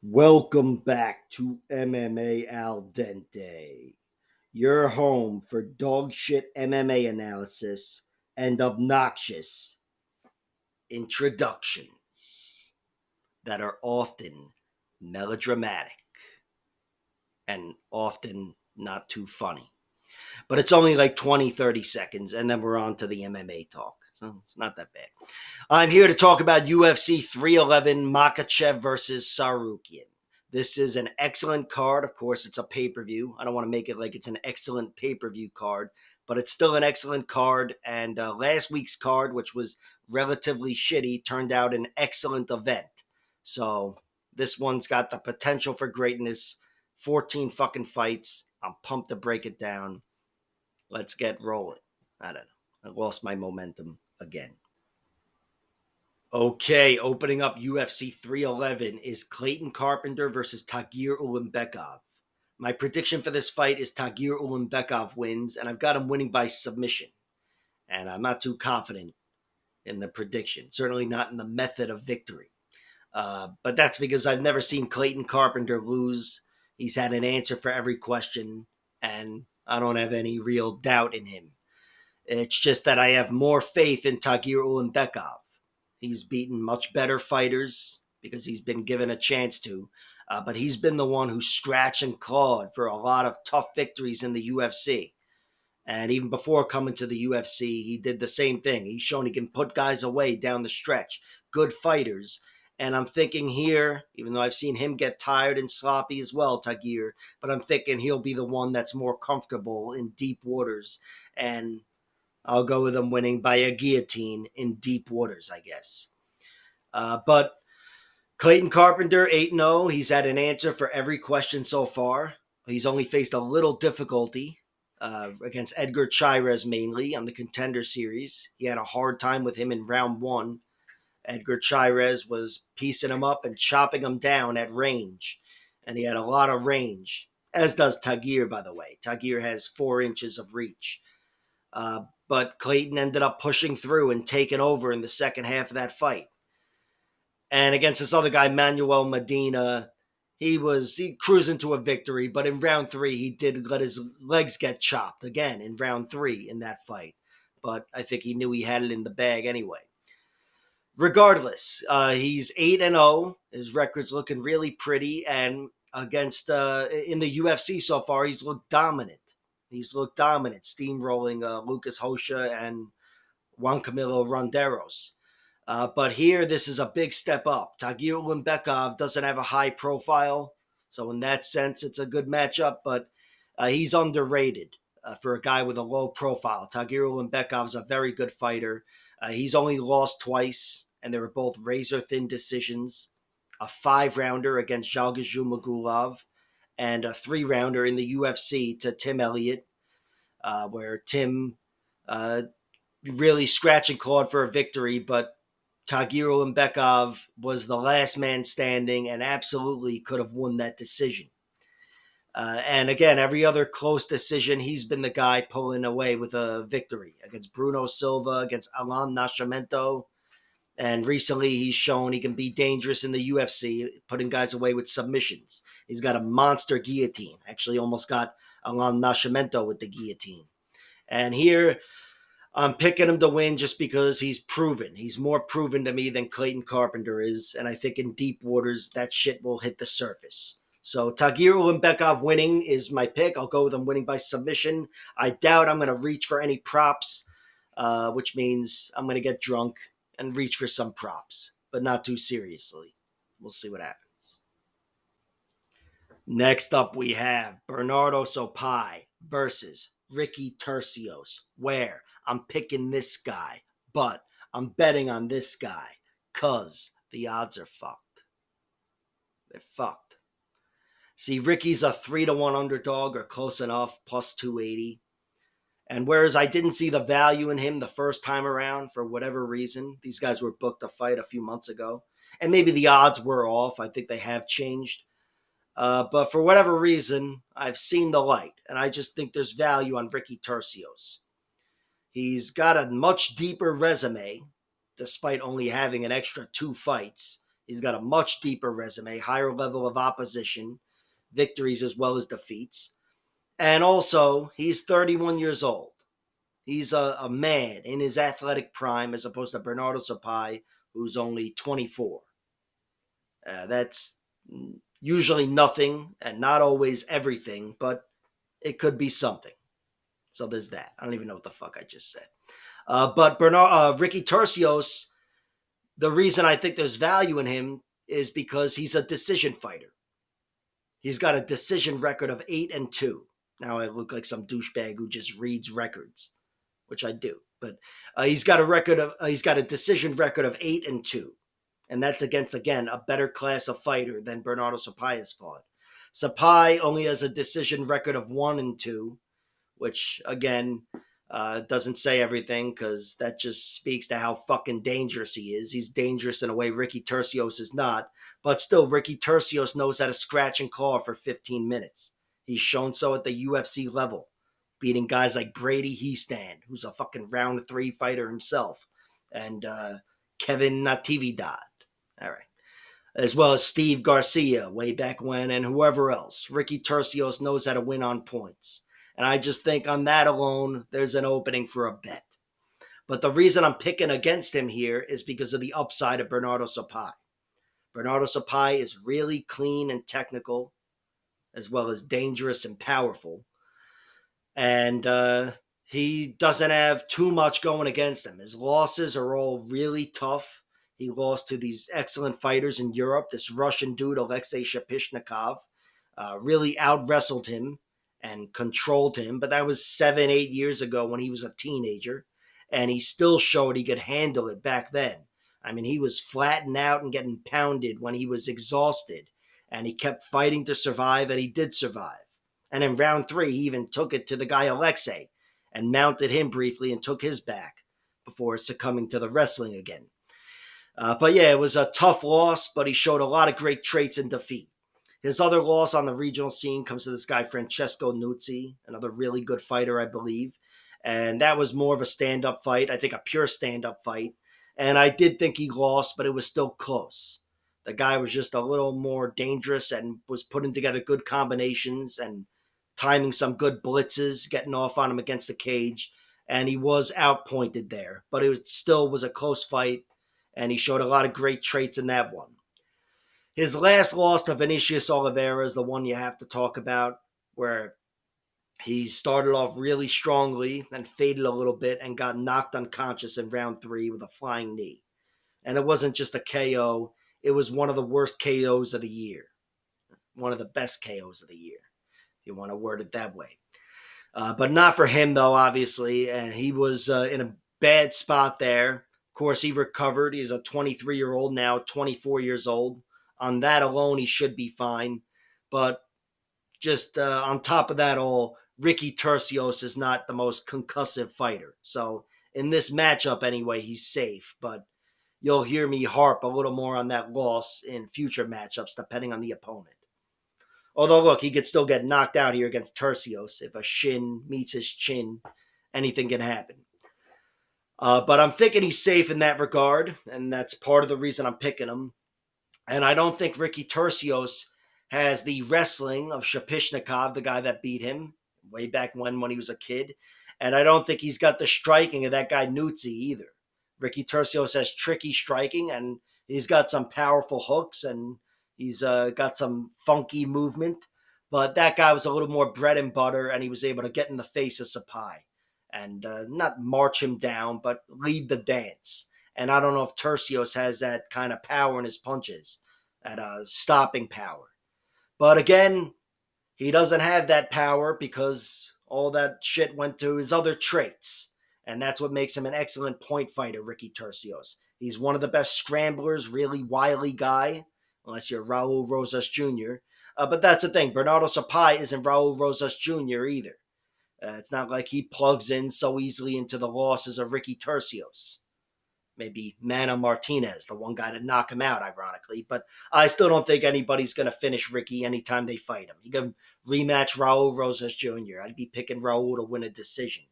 Welcome back to MMA Al Dente, your home for dog shit MMA analysis and obnoxious introductions that are often melodramatic and often not too funny. But it's only like 20, 30 seconds, and then we're on to the MMA talk. So it's not that bad. I'm here to talk about UFC 311 Makhachev versus Tsarukyan. This is an excellent card. Of course, it's a pay per view. I don't want to make it like it's an excellent pay per view card, but it's still an excellent card. And last week's card, which was relatively shitty, turned out an excellent event. So this one's got the potential for greatness. 14 fucking fights. I'm pumped to break it down. Let's get rolling. I don't know. I lost my momentum again. Okay, opening up UFC 311 is Clayton Carpenter versus Tagir Ulanbekov. My prediction for this fight is Tagir Ulanbekov wins, and I've got him winning by submission. And I'm not too confident in the prediction, certainly not in the method of victory. But that's because I've never seen Clayton Carpenter lose. He's had an answer for every question, and I don't have any real doubt in him. It's just that I have more faith in Tagir Ulanbekov. He's beaten much better fighters because he's been given a chance to, but he's been the one who scratched and clawed for a lot of tough victories in the UFC. And even before coming to the UFC, he did the same thing. He's shown he can put guys away down the stretch. Good fighters. And I'm thinking here, even though I've seen him get tired and sloppy as well, Tagir, but I'm thinking he'll be the one that's more comfortable in deep waters. And I'll go with him winning by a guillotine in deep waters, I guess. But Clayton Carpenter, 8-0. He's had an answer for every question so far. He's only faced a little difficulty against Edgar Chairez mainly on the Contender Series. He had a hard time with him in round one. Edgar Chairez was piecing him up and chopping him down at range. And he had a lot of range, as does Tagir, by the way. Tagir has 4 inches of reach. But Clayton ended up pushing through and taking over in the second half of that fight. And against this other guy, Manuel Medina, he cruised into a victory, but in round 3, he did let his legs get chopped again in round 3 in that fight. But I think he knew he had it in the bag anyway. Regardless, he's 8-0. His record's looking really pretty, and against in the UFC so far, he's looked dominant. Steamrolling Lucas Hosha and Juan Camilo Ronderos. But here, this is a big step up. Tagir Ulanbekov doesn't have a high profile, so in that sense, it's a good matchup, but he's underrated for a guy with a low profile. Tagir Ulanbekov is a very good fighter. He's only lost twice, and they were both razor-thin decisions. A 5-rounder against Zhalgazhu Magulov, and a 3-rounder in the UFC to Tim Elliott, where Tim really scratched and clawed for a victory, but Tagir Ulanbekov was the last man standing and absolutely could have won that decision. And again, every other close decision, he's been the guy pulling away with a victory against Bruno Silva, against Alan Nascimento. And recently, he's shown he can be dangerous in the UFC, putting guys away with submissions. He's got a monster guillotine. Actually, almost got Alan Nascimento with the guillotine. And here, I'm picking him to win just because he's proven. He's more proven to me than Clayton Carpenter is. And I think in deep waters, that shit will hit the surface. So Tagir Ulanbekov winning is my pick. I'll go with him winning by submission. I doubt I'm going to reach for any props, which means I'm going to get drunk and reach for some props, but not too seriously. We'll see what happens. Next up, we have Bernardo Sopai versus Ricky Turcios, where I'm picking this guy, but I'm betting on this guy because the odds are fucked. They're fucked. See, Ricky's a 3-1 underdog or close enough, plus 280. And whereas I didn't see the value in him the first time around for whatever reason, these guys were booked a fight a few months ago. And maybe the odds were off. I think they have changed. But for whatever reason, I've seen the light. And I just think there's value on Ricky Turcios. He's got a much deeper resume, despite only having an extra 2 fights. He's got a much deeper resume, higher level of opposition, victories as well as defeats. And also, he's 31 years old. He's a man in his athletic prime as opposed to Bernardo Sopai, who's only 24. That's usually nothing and not always everything, but it could be something. So there's that. I don't even know what the fuck I just said. But Ricky Turcios, the reason I think there's value in him is because he's a decision fighter. He's got a decision record of 8-2. Now I look like some douchebag who just reads records, which I do. But he's got a decision record of 8-2, and that's against, again, a better class of fighter than Bernardo Sopai has fought. Sopai only has a decision record of 1-2, which again doesn't say everything because that just speaks to how fucking dangerous he is. He's dangerous in a way Ricky Turcios is not, but still, Ricky Turcios knows how to scratch and claw for 15 minutes. He's shown so at the UFC level, beating guys like Brady Heastand, who's a fucking round 3 fighter himself, and Kevin Natividad. All right. As well as Steve Garcia way back when, and whoever else. Ricky Turcios knows how to win on points. And I just think on that alone, there's an opening for a bet. But the reason I'm picking against him here is because of the upside of Bernardo Sopai. Bernardo Sopai is really clean and technical, as well as dangerous and powerful. And he doesn't have too much going against him. His losses are all really tough. He lost to these excellent fighters in Europe. This Russian dude, Alexei Shapishnikov, really out-wrestled him and controlled him. But that was 7-8 years ago when he was a teenager. And he still showed he could handle it back then. I mean, he was flattened out and getting pounded when he was exhausted. And he kept fighting to survive, and he did survive. And in round 3, he even took it to the guy Alexei and mounted him briefly and took his back before succumbing to the wrestling again. But yeah, it was a tough loss, but he showed a lot of great traits in defeat. His other loss on the regional scene comes to this guy, Francesco Nuzzi, another really good fighter, I believe. And that was more of a stand-up fight, I think a pure stand-up fight. And I did think he lost, but it was still close. The guy was just a little more dangerous and was putting together good combinations and timing some good blitzes, getting off on him against the cage. And he was outpointed there, but it still was a close fight. And he showed a lot of great traits in that one. His last loss to Vinicius Oliveira is the one you have to talk about, where he started off really strongly, then faded a little bit and got knocked unconscious in round 3 with a flying knee. And it wasn't just a KO, it was one of the worst KOs of the year. One of the best KOs of the year, if you want to word it that way. But not for him, though, obviously. And he was in a bad spot there. Of course, he recovered. He's a 23-year-old now, 24 years old. On that alone, he should be fine. But just on top of that all, Ricky Turcios is not the most concussive fighter. So in this matchup anyway, he's safe. But you'll hear me harp a little more on that loss in future matchups, depending on the opponent. Although, look, he could still get knocked out here against Turcios. If a shin meets his chin, anything can happen. But I'm thinking he's safe in that regard, and that's part of the reason I'm picking him. And I don't think Ricky Turcios has the wrestling of Shapishnikov, the guy that beat him way back when he was a kid. And I don't think he's got the striking of that guy Nuzzi either. Ricky Turcios has tricky striking, and he's got some powerful hooks, and he's got some funky movement. But that guy was a little more bread and butter, and he was able to get in the face of Sopai and not march him down, but lead the dance. And I don't know if Turcios has that kind of power in his punches, that stopping power. But again, he doesn't have that power because all that shit went to his other traits. And that's what makes him an excellent point fighter, Ricky Turcios. He's one of the best scramblers, really wily guy, unless you're Raul Rosas Jr. But that's the thing. Bernardo Sopai isn't Raul Rosas Jr. either. It's not like he plugs in so easily into the losses of Ricky Turcios. Maybe Mana Martinez, the one guy to knock him out, ironically. But I still don't think anybody's going to finish Ricky anytime they fight him. You can rematch Raul Rosas Jr. I'd be picking Raul to win a decision.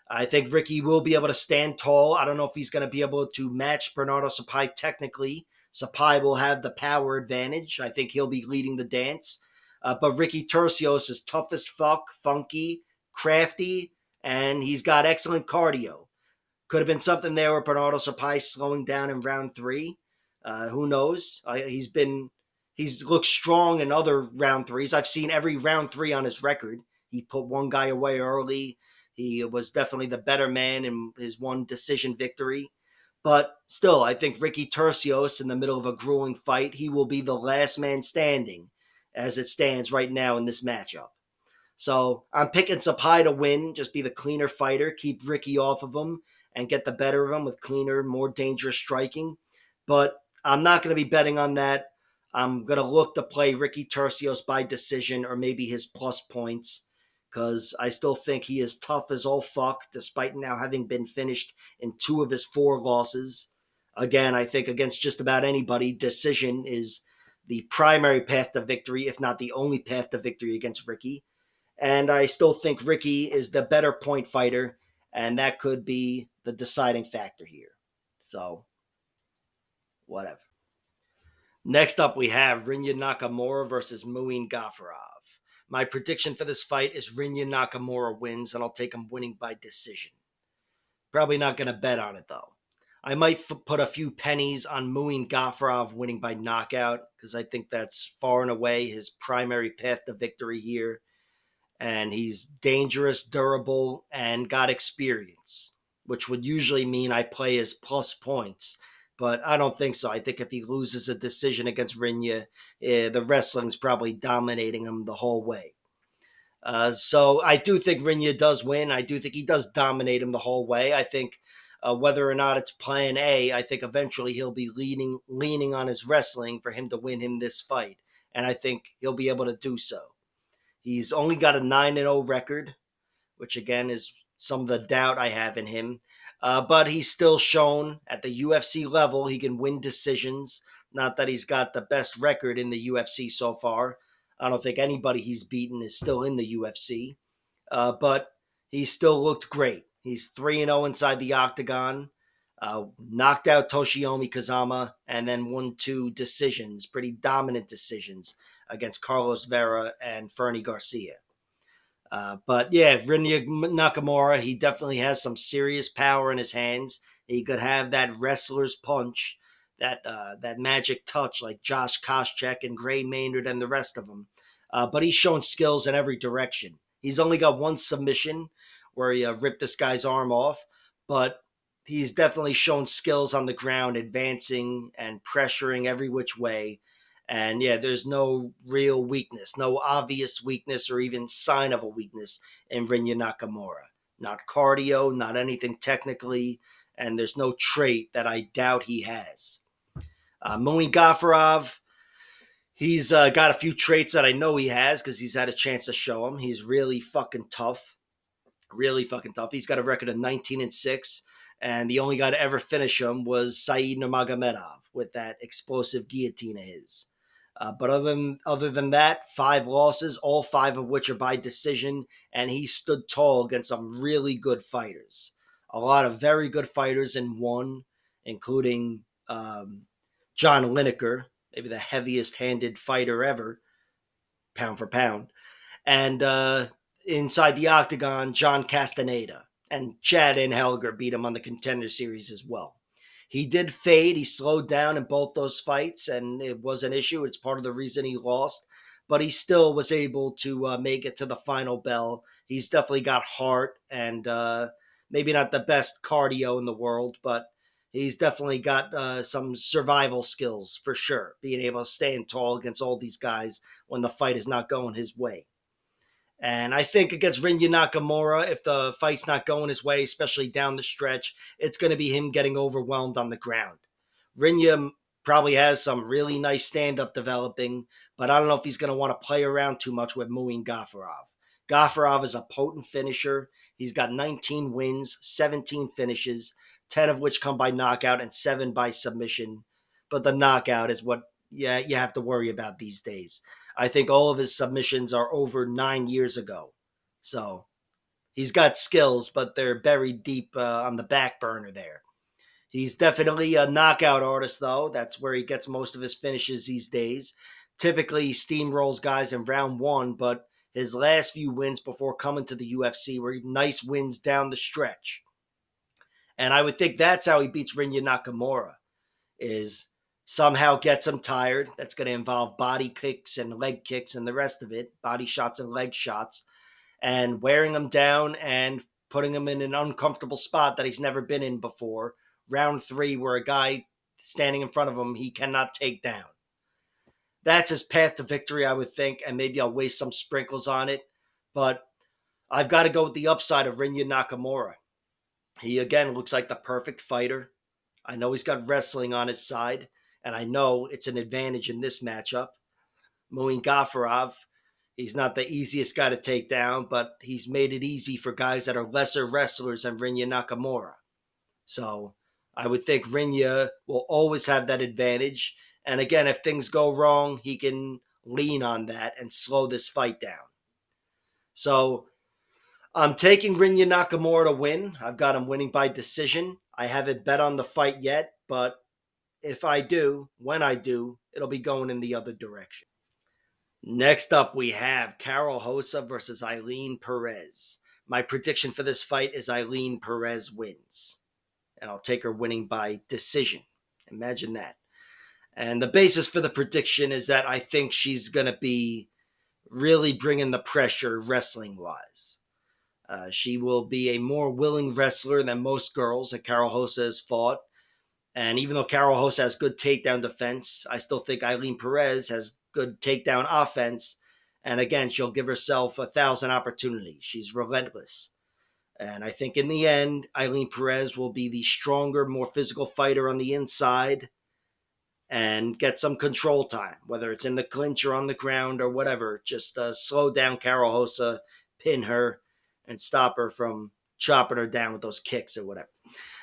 I think Ricky will be able to stand tall. I don't know if he's going to be able to match Bernardo Sopai technically, Sopai will have the power advantage. I think he'll be leading the dance. But Ricky Turcios is tough as fuck, funky, crafty, and he's got excellent cardio. Could have been something there with Bernardo Sopai slowing down in round three. Who knows? He's looked strong in other round threes. I've seen every round three on his record. He put one guy away early. He was definitely the better man in his one decision victory. But still, I think Ricky Turcios in the middle of a grueling fight, he will be the last man standing as it stands right now in this matchup. So I'm picking Sapai to win, just be the cleaner fighter, keep Ricky off of him, and get the better of him with cleaner, more dangerous striking. But I'm not going to be betting on that. I'm going to look to play Ricky Turcios by decision or maybe his plus points because I still think he is tough as all fuck, despite now having been finished in 2 of his 4 losses. Again, I think against just about anybody, decision is the primary path to victory, if not the only path to victory against Ricky. And I still think Ricky is the better point fighter, and that could be the deciding factor here. So, whatever. Next up, we have Rinya Nakamura versus Muin Gafurov. My prediction for this fight is Rinya Nakamura wins, and I'll take him winning by decision. Probably not going to bet on it, though. I might put a few pennies on Muin Gafurov winning by knockout, because I think that's far and away his primary path to victory here. And he's dangerous, durable, and got experience, which would usually mean I play his plus points. But I don't think so. I think if he loses a decision against Rinya, the wrestling's probably dominating him the whole way. So I do think Rinya does win. I do think he does dominate him the whole way. I think whether or not it's plan A, I think eventually he'll be leaning on his wrestling for him to win him this fight. And I think he'll be able to do so. He's only got a 9-0 record, which again is some of the doubt I have in him. But he's still shown at the UFC level he can win decisions. Not that he's got the best record in the UFC so far. I don't think anybody he's beaten is still in the UFC. But he still looked great. He's 3-0 inside the octagon. Knocked out Toshiomi Kazama and then won 2 decisions, pretty dominant decisions against Carlos Vera and Fernie Garcia. But yeah, Rinya Nakamura, he definitely has some serious power in his hands. He could have that wrestler's punch, that magic touch like Josh Koscheck and Gray Maynard and the rest of them. But he's shown skills in every direction. He's only got one submission where he ripped this guy's arm off, but he's definitely shown skills on the ground, advancing and pressuring every which way. And yeah, there's no real weakness, no obvious weakness or even sign of a weakness in Rinya Nakamura. Not cardio, not anything technically, and there's no trait that I doubt he has. Muin Gafurov, he's got a few traits that I know he has because he's had a chance to show them. He's really fucking tough. Really fucking tough. He's got a record of 19-6, and the only guy to ever finish him was Said Nurmagomedov with that explosive guillotine of his. But other than that, 5 losses, all 5 of which are by decision, and he stood tall against some really good fighters. A lot of very good fighters in one, including John Lineker, maybe the heaviest-handed fighter ever, pound for pound. And inside the octagon, John Castaneda. And Chad Anhelger beat him on the Contender Series as well. He did fade. He slowed down in both those fights, and it was an issue. It's part of the reason he lost. But he still was able to make it to the final bell. He's definitely got heart and maybe not the best cardio in the world, but he's definitely got some survival skills for sure, being able to stand tall against all these guys when the fight is not going his way. And I think against Rinya Nakamura, if the fight's not going his way, especially down the stretch, it's going to be him getting overwhelmed on the ground. Rinya probably has some really nice stand-up developing, but I don't know if he's going to want to play around too much with Muin Gafurov. Gafurov is a potent finisher. He's got 19 wins, 17 finishes, 10 of which come by knockout and 7 by submission. But the knockout is what you have to worry about these days. I think all of his submissions are over 9 years ago. So he's got skills, but they're buried deep on the back burner there. He's definitely a knockout artist, though. That's where he gets most of his finishes these days. Typically, he steamrolls guys in round one, but his last few wins before coming to the UFC were nice wins down the stretch. And I would think that's how he beats Rinya Nakamura, is somehow gets him tired. That's going to involve body kicks and leg kicks and the rest of it, body shots and leg shots, and wearing him down and putting him in an uncomfortable spot that he's never been in before. Round three, where a guy standing in front of him he cannot take down. That's his path to victory, I would think, and maybe I'll waste some sprinkles on it. But I've got to go with the upside of Rinya Nakamura. He, again, looks like the perfect fighter. I know he's got wrestling on his side, and I know it's an advantage in this matchup. Muin he's not the easiest guy to take down, but he's made it easy for guys that are lesser wrestlers than Rinya Nakamura. So I would think Rinya will always have that advantage. And again, if things go wrong, he can lean on that and slow this fight down. So I'm taking Rinya Nakamura to win. I've got him winning by decision. I haven't bet on the fight yet, but if I do, when I do, it'll be going in the other direction. Next up, we have Carol Rosa versus Eileen Perez. My prediction for this fight is Eileen Perez wins. And I'll take her winning by decision. Imagine that. And the basis for the prediction is that I think she's going to be really bringing the pressure wrestling-wise. She will be a more willing wrestler than most girls that Carol Rosa has fought. And even though Carol Rosa has good takedown defense, I still think Eileen Perez has good takedown offense. And again, she'll give herself 1,000 opportunities. She's relentless. And I think in the end, Eileen Perez will be the stronger, more physical fighter on the inside and get some control time, whether it's in the clinch or on the ground or whatever. Just slow down Carol Rosa, pin her, and stop her from chopping her down with those kicks or whatever.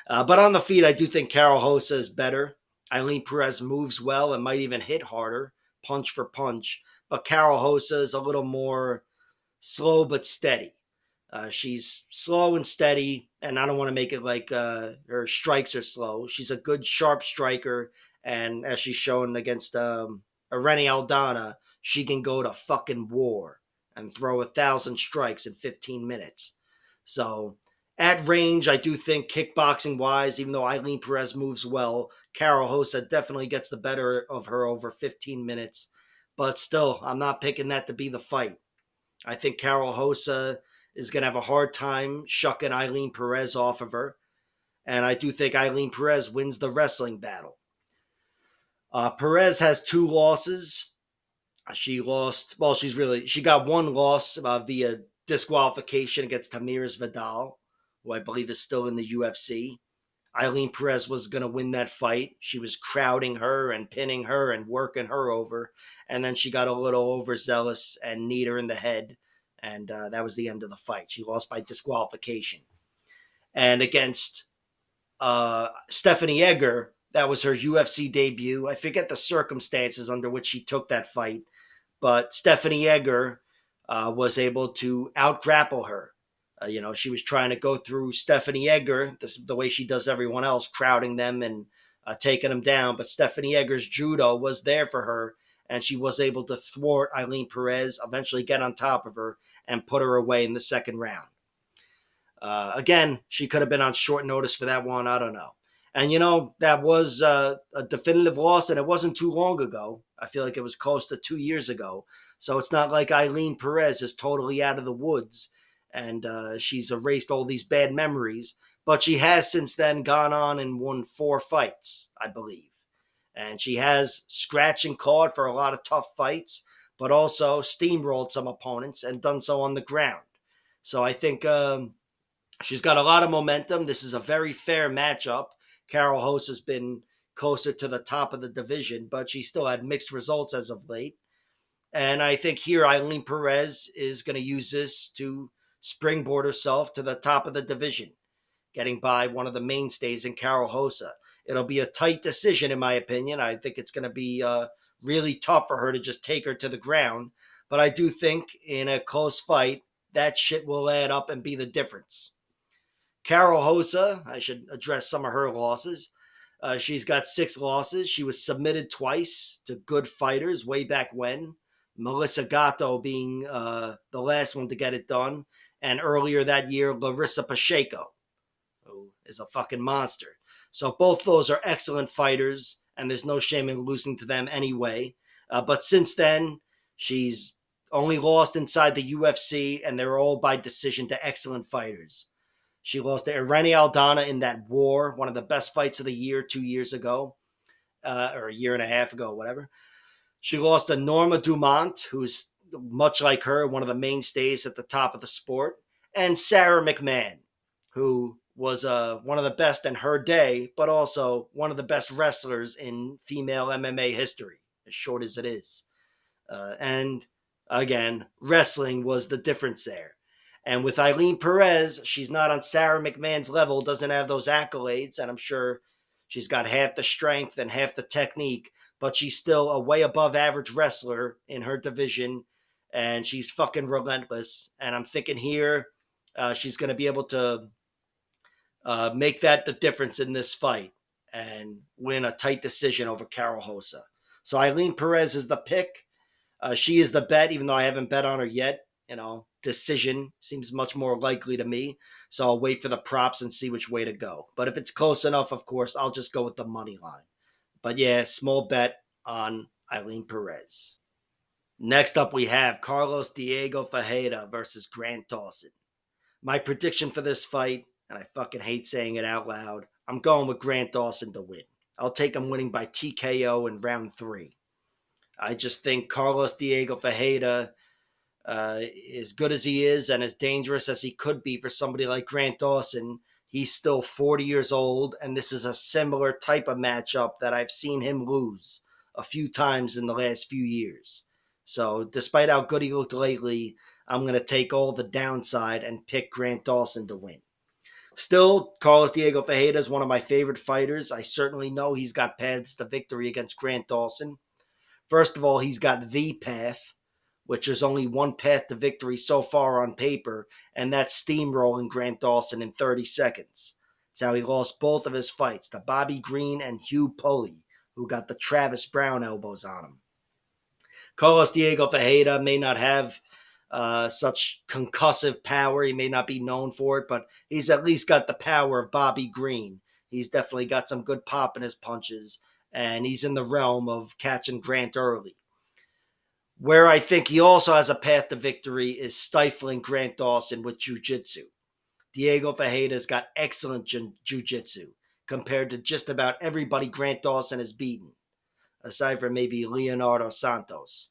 But on the feet, I do think Carol Rosa is better. Eileen Perez moves well and might even hit harder, punch for punch. But Carol Rosa is a little more slow but steady. She's slow and steady, and I don't want to make it like her strikes are slow. She's a good, sharp striker, and as she's shown against Irene Aldana, she can go to fucking war and throw 1,000 strikes in 15 minutes. So at range, I do think kickboxing-wise, even though Eileen Perez moves well, Carol Rosa definitely gets the better of her over 15 minutes. But still, I'm not picking that to be the fight. I think Carol Rosa is going to have a hard time shucking Eileen Perez off of her. And I do think Eileen Perez wins the wrestling battle. Perez has 2 losses. She got 1 loss via disqualification against Tamiris Vidal, who I believe is still in the UFC. Eileen Perez was going to win that fight. She was crowding her and pinning her and working her over. And then she got a little overzealous and kneed her in the head. And that was the end of the fight. She lost by disqualification. And against Stephanie Egger, that was her UFC debut. I forget the circumstances under which she took that fight. But Stephanie Egger was able to out-grapple her. She was trying to go through Stephanie Egger the way she does everyone else, crowding them and taking them down. But Stephanie Egger's judo was there for her, and she was able to thwart Eileen Perez, eventually get on top of her, and put her away in the second round. Again, she could have been on short notice for that one. I don't know. And, that was a definitive loss, and it wasn't too long ago. I feel like it was close to 2 years ago. So it's not like Eileen Perez is totally out of the woods and she's erased all these bad memories. But she has since then gone on and won 4 fights, I believe. And she has scratched and clawed for a lot of tough fights, but also steamrolled some opponents and done so on the ground. So I think she's got a lot of momentum. This is a very fair matchup. Carol Rosa has been closer to the top of the division, but she still had mixed results as of late. And I think here Eileen Perez is going to use this to springboard herself to the top of the division, getting by one of the mainstays in Carol Rosa. It'll be a tight decision, in my opinion. I think it's going to be really tough for her to just take her to the ground. But I do think in a close fight, that shit will add up and be the difference. Carol Rosa, I should address some of her losses. She's got 6 losses. She was submitted twice to good fighters way back when. Melissa Gatto being the last one to get it done. And earlier that year, Larissa Pacheco, who is a fucking monster. So both those are excellent fighters, and there's no shame in losing to them anyway. But since then, she's only lost inside the UFC, and they're all by decision to excellent fighters. She lost to Irene Aldana in that war, one of the best fights of the year 2 years ago, or a year and a half ago, whatever. She lost to Norma Dumont, who's much like her, one of the mainstays at the top of the sport, and Sarah McMahon, who was one of the best in her day, but also one of the best wrestlers in female MMA history, as short as it is. And again, wrestling was the difference there. And with Eileen Perez, she's not on Sarah McMahon's level, doesn't have those accolades, and I'm sure she's got half the strength and half the technique, but she's still a way above average wrestler in her division, and she's fucking relentless. And I'm thinking here, she's going to be able to make that the difference in this fight and win a tight decision over Carol Hosa. So Eileen Perez is the pick. She is the bet, even though I haven't bet on her yet. Decision seems much more likely to me. So I'll wait for the props and see which way to go. But if it's close enough, of course, I'll just go with the money line. But yeah, small bet on Eileen Perez. Next up, we have Carlos Diego Ferreira versus Grant Dawson. My prediction for this fight, and I fucking hate saying it out loud, I'm going with Grant Dawson to win. I'll take him winning by TKO in round 3. I just think Carlos Diego Ferreira, as good as he is and as dangerous as he could be for somebody like Grant Dawson, he's still 40 years old, and this is a similar type of matchup that I've seen him lose a few times in the last few years. So despite how good he looked lately, I'm going to take all the downside and pick Grant Dawson to win. Still, Carlos Diego Ferreira is one of my favorite fighters. I certainly know he's got paths to victory against Grant Dawson. First of all, he's got the path, which is only one path to victory so far on paper, and that's steamrolling Grant Dawson in 30 seconds. It's how he lost both of his fights to Bobby Green and Hugh Pulley, who got the Travis Brown elbows on him. Carlos Diego Ferreira may not have such concussive power. He may not be known for it, but he's at least got the power of Bobby Green. He's definitely got some good pop in his punches, and he's in the realm of catching Grant early. Where I think he also has a path to victory is stifling Grant Dawson with jiu-jitsu. Diego Ferreira's got excellent jiu-jitsu compared to just about everybody Grant Dawson has beaten, aside from maybe Leonardo Santos.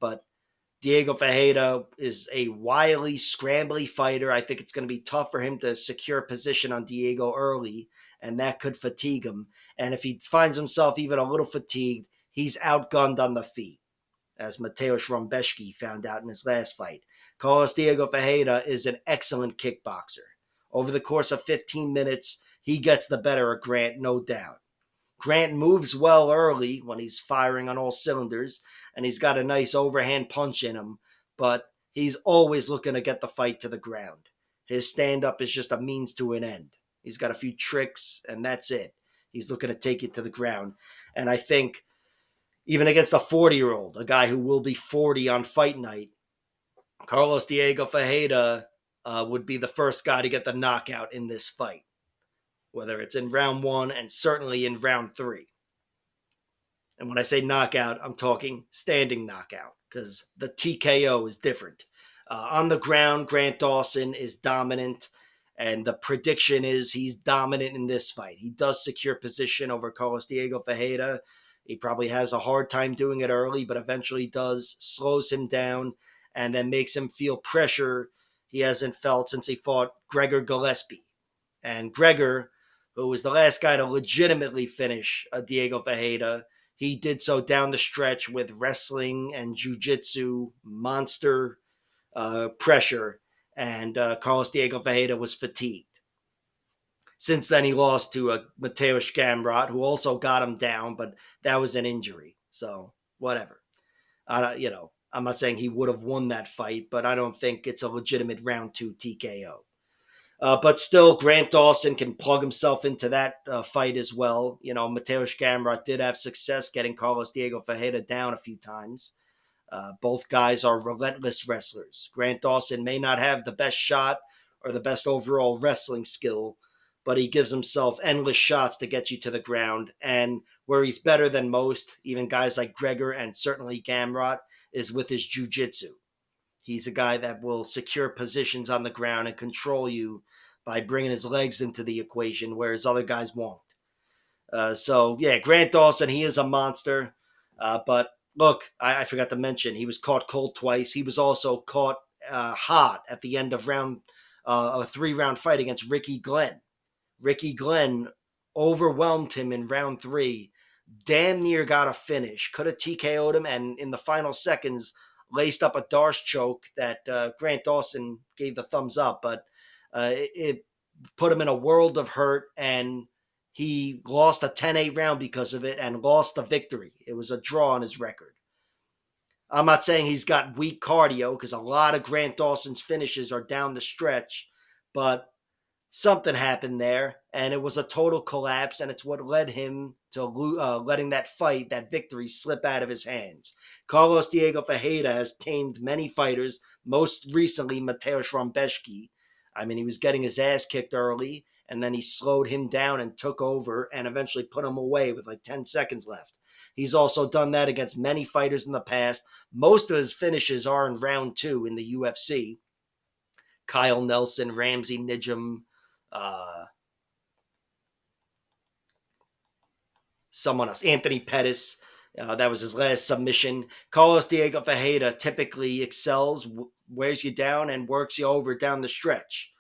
But Diego Ferreira is a wily, scrambly fighter. I think it's going to be tough for him to secure position on Diego early, and that could fatigue him. And if he finds himself even a little fatigued, he's outgunned on the feet, as Mateusz Rombeszki found out in his last fight. Carlos Diego Ferreira is an excellent kickboxer. Over the course of 15 minutes, he gets the better of Grant, no doubt. Grant moves well early when he's firing on all cylinders, and he's got a nice overhand punch in him, but he's always looking to get the fight to the ground. His stand-up is just a means to an end. He's got a few tricks, and that's it. He's looking to take it to the ground. And I think even against a 40-year-old, a guy who will be 40 on fight night, Carlos Diego Ferreira would be the first guy to get the knockout in this fight, whether it's in round 1 and certainly in round 3. And when I say knockout, I'm talking standing knockout, because the TKO is different. On the ground, Grant Dawson is dominant, and the prediction is he's dominant in this fight. He does secure position over Carlos Diego Ferreira. He probably has a hard time doing it early, but eventually does, slows him down, and then makes him feel pressure he hasn't felt since he fought Gregor Gillespie. And Gregor, who was the last guy to legitimately finish Diego Ferreira, he did so down the stretch with wrestling and jiu-jitsu monster pressure, and Carlos Diego Ferreira was fatigued. Since then, he lost to Mateusz Gamrot, who also got him down, but that was an injury. So, whatever. I'm not saying he would have won that fight, but I don't think it's a legitimate round 2 TKO. But still, Grant Dawson can plug himself into that fight as well. Mateusz Gamrot did have success getting Carlos Diego Ferreira down a few times. Both guys are relentless wrestlers. Grant Dawson may not have the best shot or the best overall wrestling skill, but he gives himself endless shots to get you to the ground. And where he's better than most, even guys like Gregor and certainly Gamrot, is with his jiu-jitsu. He's a guy that will secure positions on the ground and control you by bringing his legs into the equation, whereas other guys won't. So, Grant Dawson, he is a monster. But look, I forgot to mention, he was caught cold twice. He was also caught hot at the end of a 3-round fight against Ricky Glenn. Ricky Glenn overwhelmed him in round 3, damn near got a finish, could have TKO'd him, and in the final seconds, laced up a Darce choke that Grant Dawson gave the thumbs up, but it put him in a world of hurt, and he lost a 10-8 round because of it and lost the victory. It was a draw on his record. I'm not saying he's got weak cardio because a lot of Grant Dawson's finishes are down the stretch, but something happened there, and it was a total collapse, and it's what led him to letting that victory slip out of his hands. Carlos Diego Ferreira has tamed many fighters, most recently Mateusz Rombeszki. I mean, he was getting his ass kicked early, and then he slowed him down and took over and eventually put him away with like 10 seconds left. He's also done that against many fighters in the past. Most of his finishes are in round 2 in the UFC. Kyle Nelson, Ramsey Nijum, uh, someone else, Anthony Pettis. That was his last submission. Carlos Diego Ferreira typically excels, wears you down, and works you over down the stretch.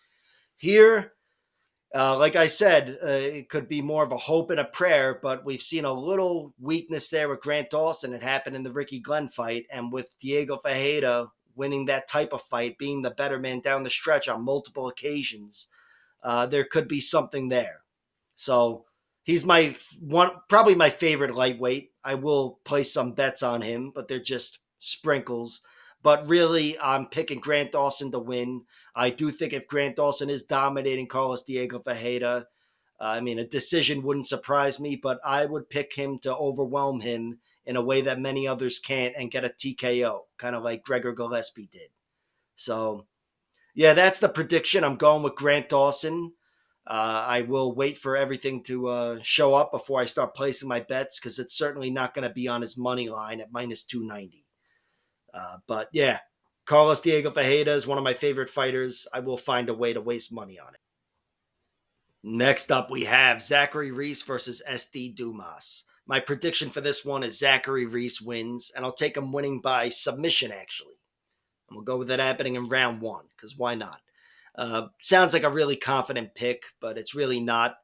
Here, like I said, it could be more of a hope and a prayer, but we've seen a little weakness there with Grant Dawson. It happened in the Ricky Glenn fight, and with Diego Ferreira winning that type of fight, being the better man down the stretch on multiple occasions, there could be something there. So he's probably my favorite lightweight. I will place some bets on him, but they're just sprinkles. But really, I'm picking Grant Dawson to win. I do think if Grant Dawson is dominating Carlos Diego Ferreira, a decision wouldn't surprise me, but I would pick him to overwhelm him in a way that many others can't and get a TKO, kind of like Gregor Gillespie did. So, yeah, that's the prediction. I'm going with Grant Dawson. I will wait for everything to show up before I start placing my bets because it's certainly not going to be on his money line at minus 290. But yeah, Carlos Diego Ferreira is one of my favorite fighters. I will find a way to waste money on it. Next up, we have Zachary Reese versus SD Dumas. My prediction for this one is Zachary Reese wins, and I'll take him winning by submission, actually. And we'll go with that happening in round 1, because why not? Sounds like a really confident pick, but it's really not.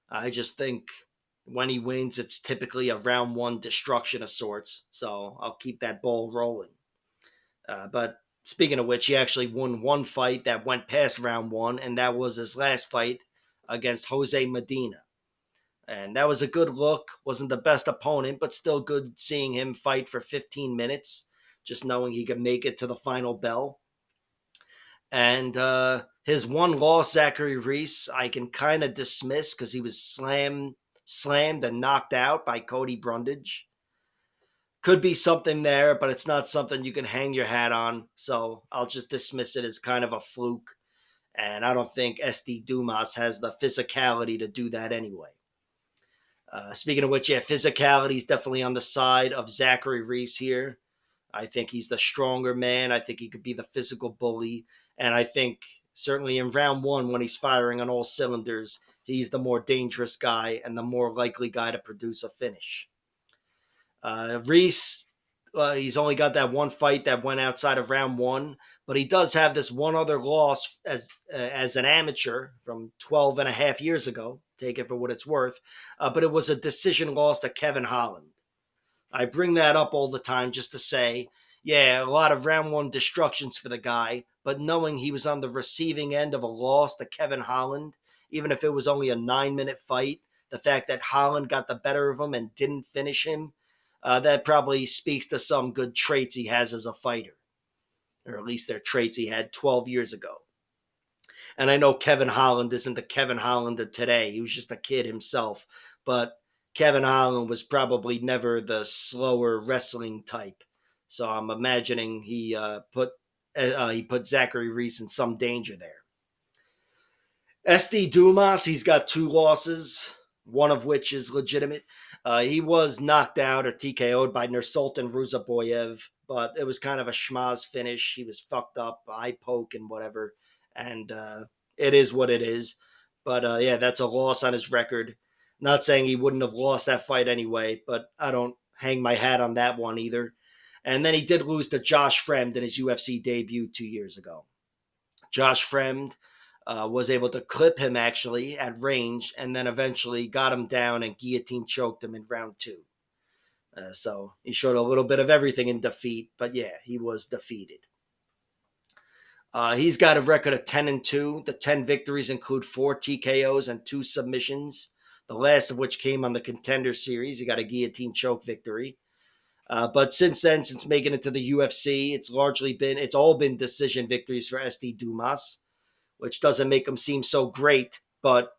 I just think when he wins, it's typically a round 1 destruction of sorts. So I'll keep that ball rolling. But speaking of which, he actually won one fight that went past round 1, and that was his last fight against Jose Medina. And that was a good look. Wasn't the best opponent, but still good seeing him fight for 15 minutes, just knowing he could make it to the final bell. And his one loss, Zachary Reese, I can kind of dismiss because he was slammed and knocked out by Cody Brundage. Could be something there, but it's not something you can hang your hat on. So I'll just dismiss it as kind of a fluke. And I don't think SD Dumas has the physicality to do that anyway. Speaking of which, yeah, physicality is definitely on the side of Zachary Reese here. I think he's the stronger man. I think he could be the physical bully. And I think certainly in round 1, when he's firing on all cylinders, he's the more dangerous guy and the more likely guy to produce a finish. Reese, he's only got that one fight that went outside of round 1, but he does have this one other loss as an amateur from 12 and a half years ago. Take it for what it's worth. But it was a decision loss to Kevin Holland. I bring that up all the time just to say, yeah, a lot of round 1 destructions for the guy, but knowing he was on the receiving end of a loss to Kevin Holland, even if it was only a 9-minute fight, the fact that Holland got the better of him and didn't finish him, that probably speaks to some good traits he has as a fighter, or at least they're traits he had 12 years ago. And I know Kevin Holland isn't the Kevin Holland of today. He was just a kid himself. But Kevin Holland was probably never the slower wrestling type. So I'm imagining he put Zachary Reese in some danger there. SD Dumas, he's got 2 losses, one of which is legitimate. He was knocked out or TKO'd by Nursultan Ruzaboyev, but it was kind of a schmaz finish. He was fucked up, eye poke and whatever, and it is what it is. But yeah, that's a loss on his record. Not saying he wouldn't have lost that fight anyway, but I don't hang my hat on that one either. And then he did lose to Josh Fremd in his UFC debut 2 years ago. Josh Fremd was able to clip him actually at range and then eventually got him down and guillotine choked him in round 2. So he showed a little bit of everything in defeat, but yeah, he was defeated. He's got a record of 10-2. The 10 victories include 4 TKOs and 2 submissions, the last of which came on the Contender Series. He got a guillotine choke victory. But since then, since making it to the UFC, it's all been decision victories for SD Dumas, which doesn't make him seem so great, but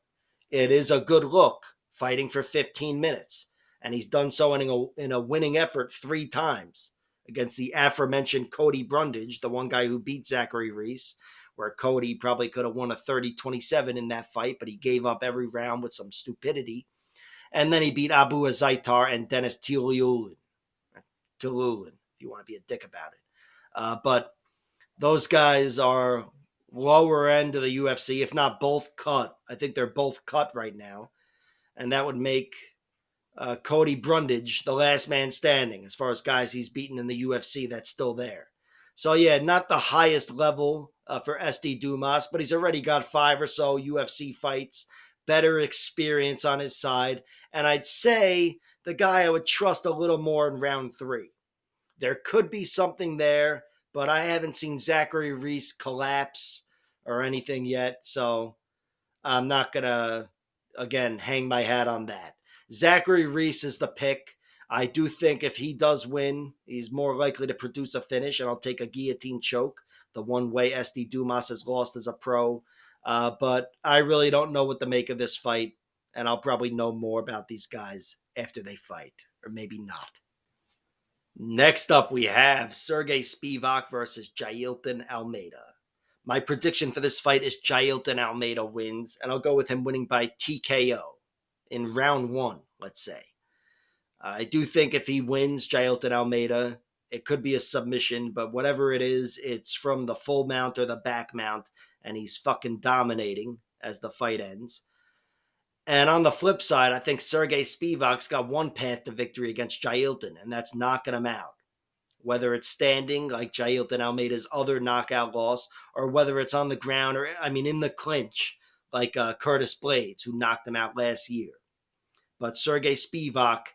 it is a good look fighting for 15 minutes. And he's done so in a winning effort 3 times against the aforementioned Cody Brundage, the one guy who beat Zachary Reese, where Cody probably could have won a 30-27 in that fight, but he gave up every round with some stupidity. And then he beat Abu Azaitar and Dennis Tiuliulin, if you want to be a dick about it. But those guys are lower end of the UFC, if not both cut. I think they're both cut right now. And that would make Cody Brundage the last man standing as far as guys he's beaten in the UFC that's still there. So, yeah, not the highest level for SD Dumas, but he's already got 5 or so UFC fights, better experience on his side. And I'd say the guy I would trust a little more in round 3. There could be something there, but I haven't seen Zachary Reese collapse or anything yet, so I'm not going to, again, hang my hat on that. Zachary Reese is the pick. I do think if he does win, he's more likely to produce a finish, and I'll take a guillotine choke, the one way SD Dumas has lost as a pro. But I really don't know what to make of this fight, and I'll probably know more about these guys after they fight, or maybe not. Next up, we have Sergey Spivac versus Jailton Almeida. My prediction for this fight is Jailton Almeida wins, and I'll go with him winning by TKO in round 1, let's say. I do think if he wins Jailton Almeida, it could be a submission, but whatever it is, it's from the full mount or the back mount, and he's fucking dominating as the fight ends. And on the flip side, I think Sergey Spivac's got one path to victory against Jailton, and that's knocking him out. Whether it's standing like Jailton Almeida's other knockout loss, or whether it's on the ground, or in the clinch like Curtis Blades, who knocked him out last year. But Sergey Spivac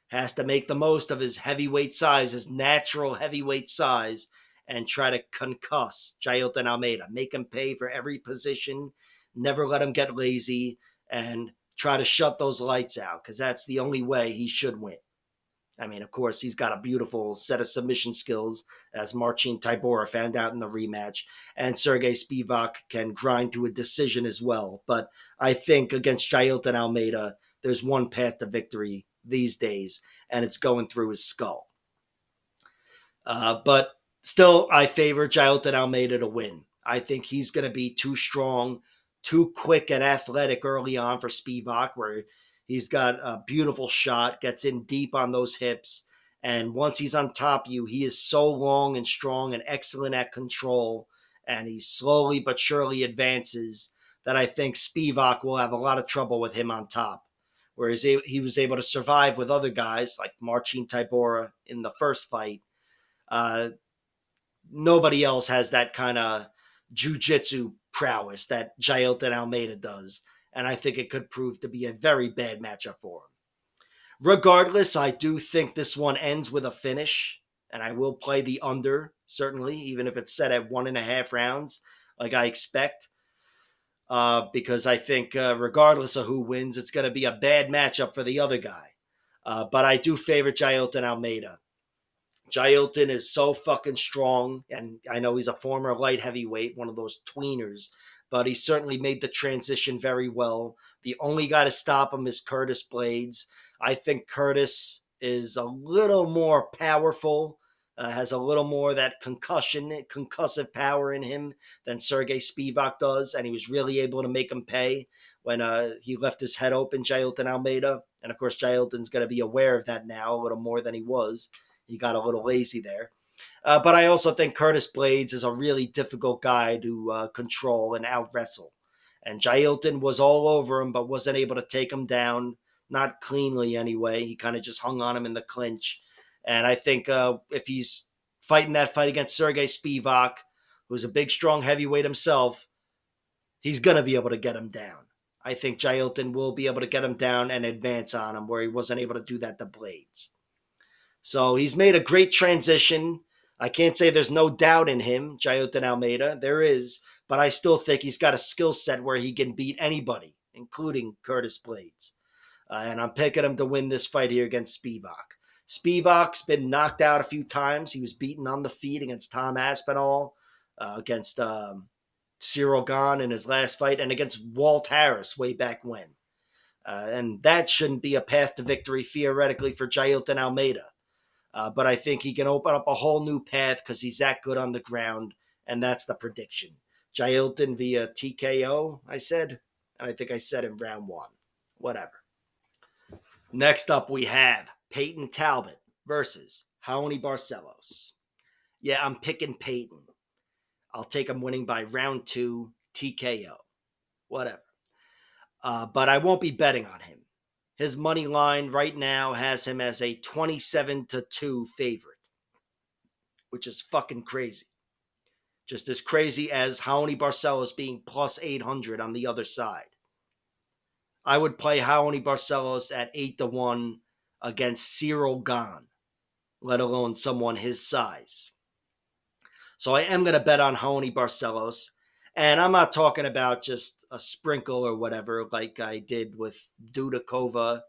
has to make the most of his heavyweight size, his natural heavyweight size, and try to concuss Jailton Almeida. Make him pay for every position, never let him get lazy, and try to shut those lights out, because that's the only way he should win. Of course, he's got a beautiful set of submission skills, as Marcin Tybura found out in the rematch, and Sergey Spivac can grind to a decision as well. But I think against Jailton Almeida, there's one path to victory these days, and it's going through his skull. But still, I favor Jailton Almeida to win. I think he's going to be too strong, too quick and athletic early on for Spivac, where he's got a beautiful shot, gets in deep on those hips, and once he's on top of you, he is so long and strong and excellent at control, and he slowly but surely advances that I think Spivac will have a lot of trouble with him on top. Whereas he was able to survive with other guys like Marcin Tybura in the first fight. Nobody else has that kind of jiu-jitsu prowess that Jailton Almeida does, and I think it could prove to be a very bad matchup for him. Regardless, I do think this one ends with a finish, and I will play the under, certainly, even if it's set at 1.5 rounds, like I expect, because I think regardless of who wins, it's going to be a bad matchup for the other guy. But I do favor Jailton Almeida. Jailton is so fucking strong, and I know he's a former light heavyweight, one of those tweeners but he certainly made the transition very well. The only guy to stop him is Curtis Blades. I think Curtis is a little more powerful, has a little more of that concussive power in him than Sergey Spivac does, and he was really able to make him pay when he left his head open, Jailton Almeida. And of course, Jailton's going to be aware of that now a little more than he was. He got a little lazy there. But I also think Curtis Blades is a really difficult guy to control and out wrestle. And Jailton was all over him, but wasn't able to take him down, not cleanly anyway. He kind of just hung on him in the clinch. And I think if he's fighting that fight against Sergey Spivac, who's a big, strong heavyweight himself, he's going to be able to get him down. I think Jailton will be able to get him down and advance on him where he wasn't able to do that to Blades. So he's made a great transition. I can't say there's no doubt in him, Jailton Almeida. There is, but I still think he's got a skill set where he can beat anybody, including Curtis Blades. And I'm picking him to win this fight here against Spivac. Spivac's been knocked out a few times. He was beaten on the feet against Tom Aspinall, against Cyril Gahn in his last fight, and against Walt Harris way back when. And that shouldn't be a path to victory, theoretically, for Jailton Almeida. But I think he can open up a whole new path because he's that good on the ground, and that's the prediction. Jailton via TKO, I said, and I think I said in round one. Whatever. Next up, we have Peyton Talbott versus Raoni Barcelos. Yeah, I'm picking Peyton. I'll take him winning by round 2 TKO. Whatever. But I won't be betting on him. His money line right now has him as a 27-2 favorite, which is fucking crazy. Just as crazy as Raoni Barcelos being plus 800 on the other side. I would play Raoni Barcelos at 8-1 against Cyril Gahn, let alone someone his size. So I am going to bet on Raoni Barcelos. And I'm not talking about just a sprinkle or whatever like I did with Dudakova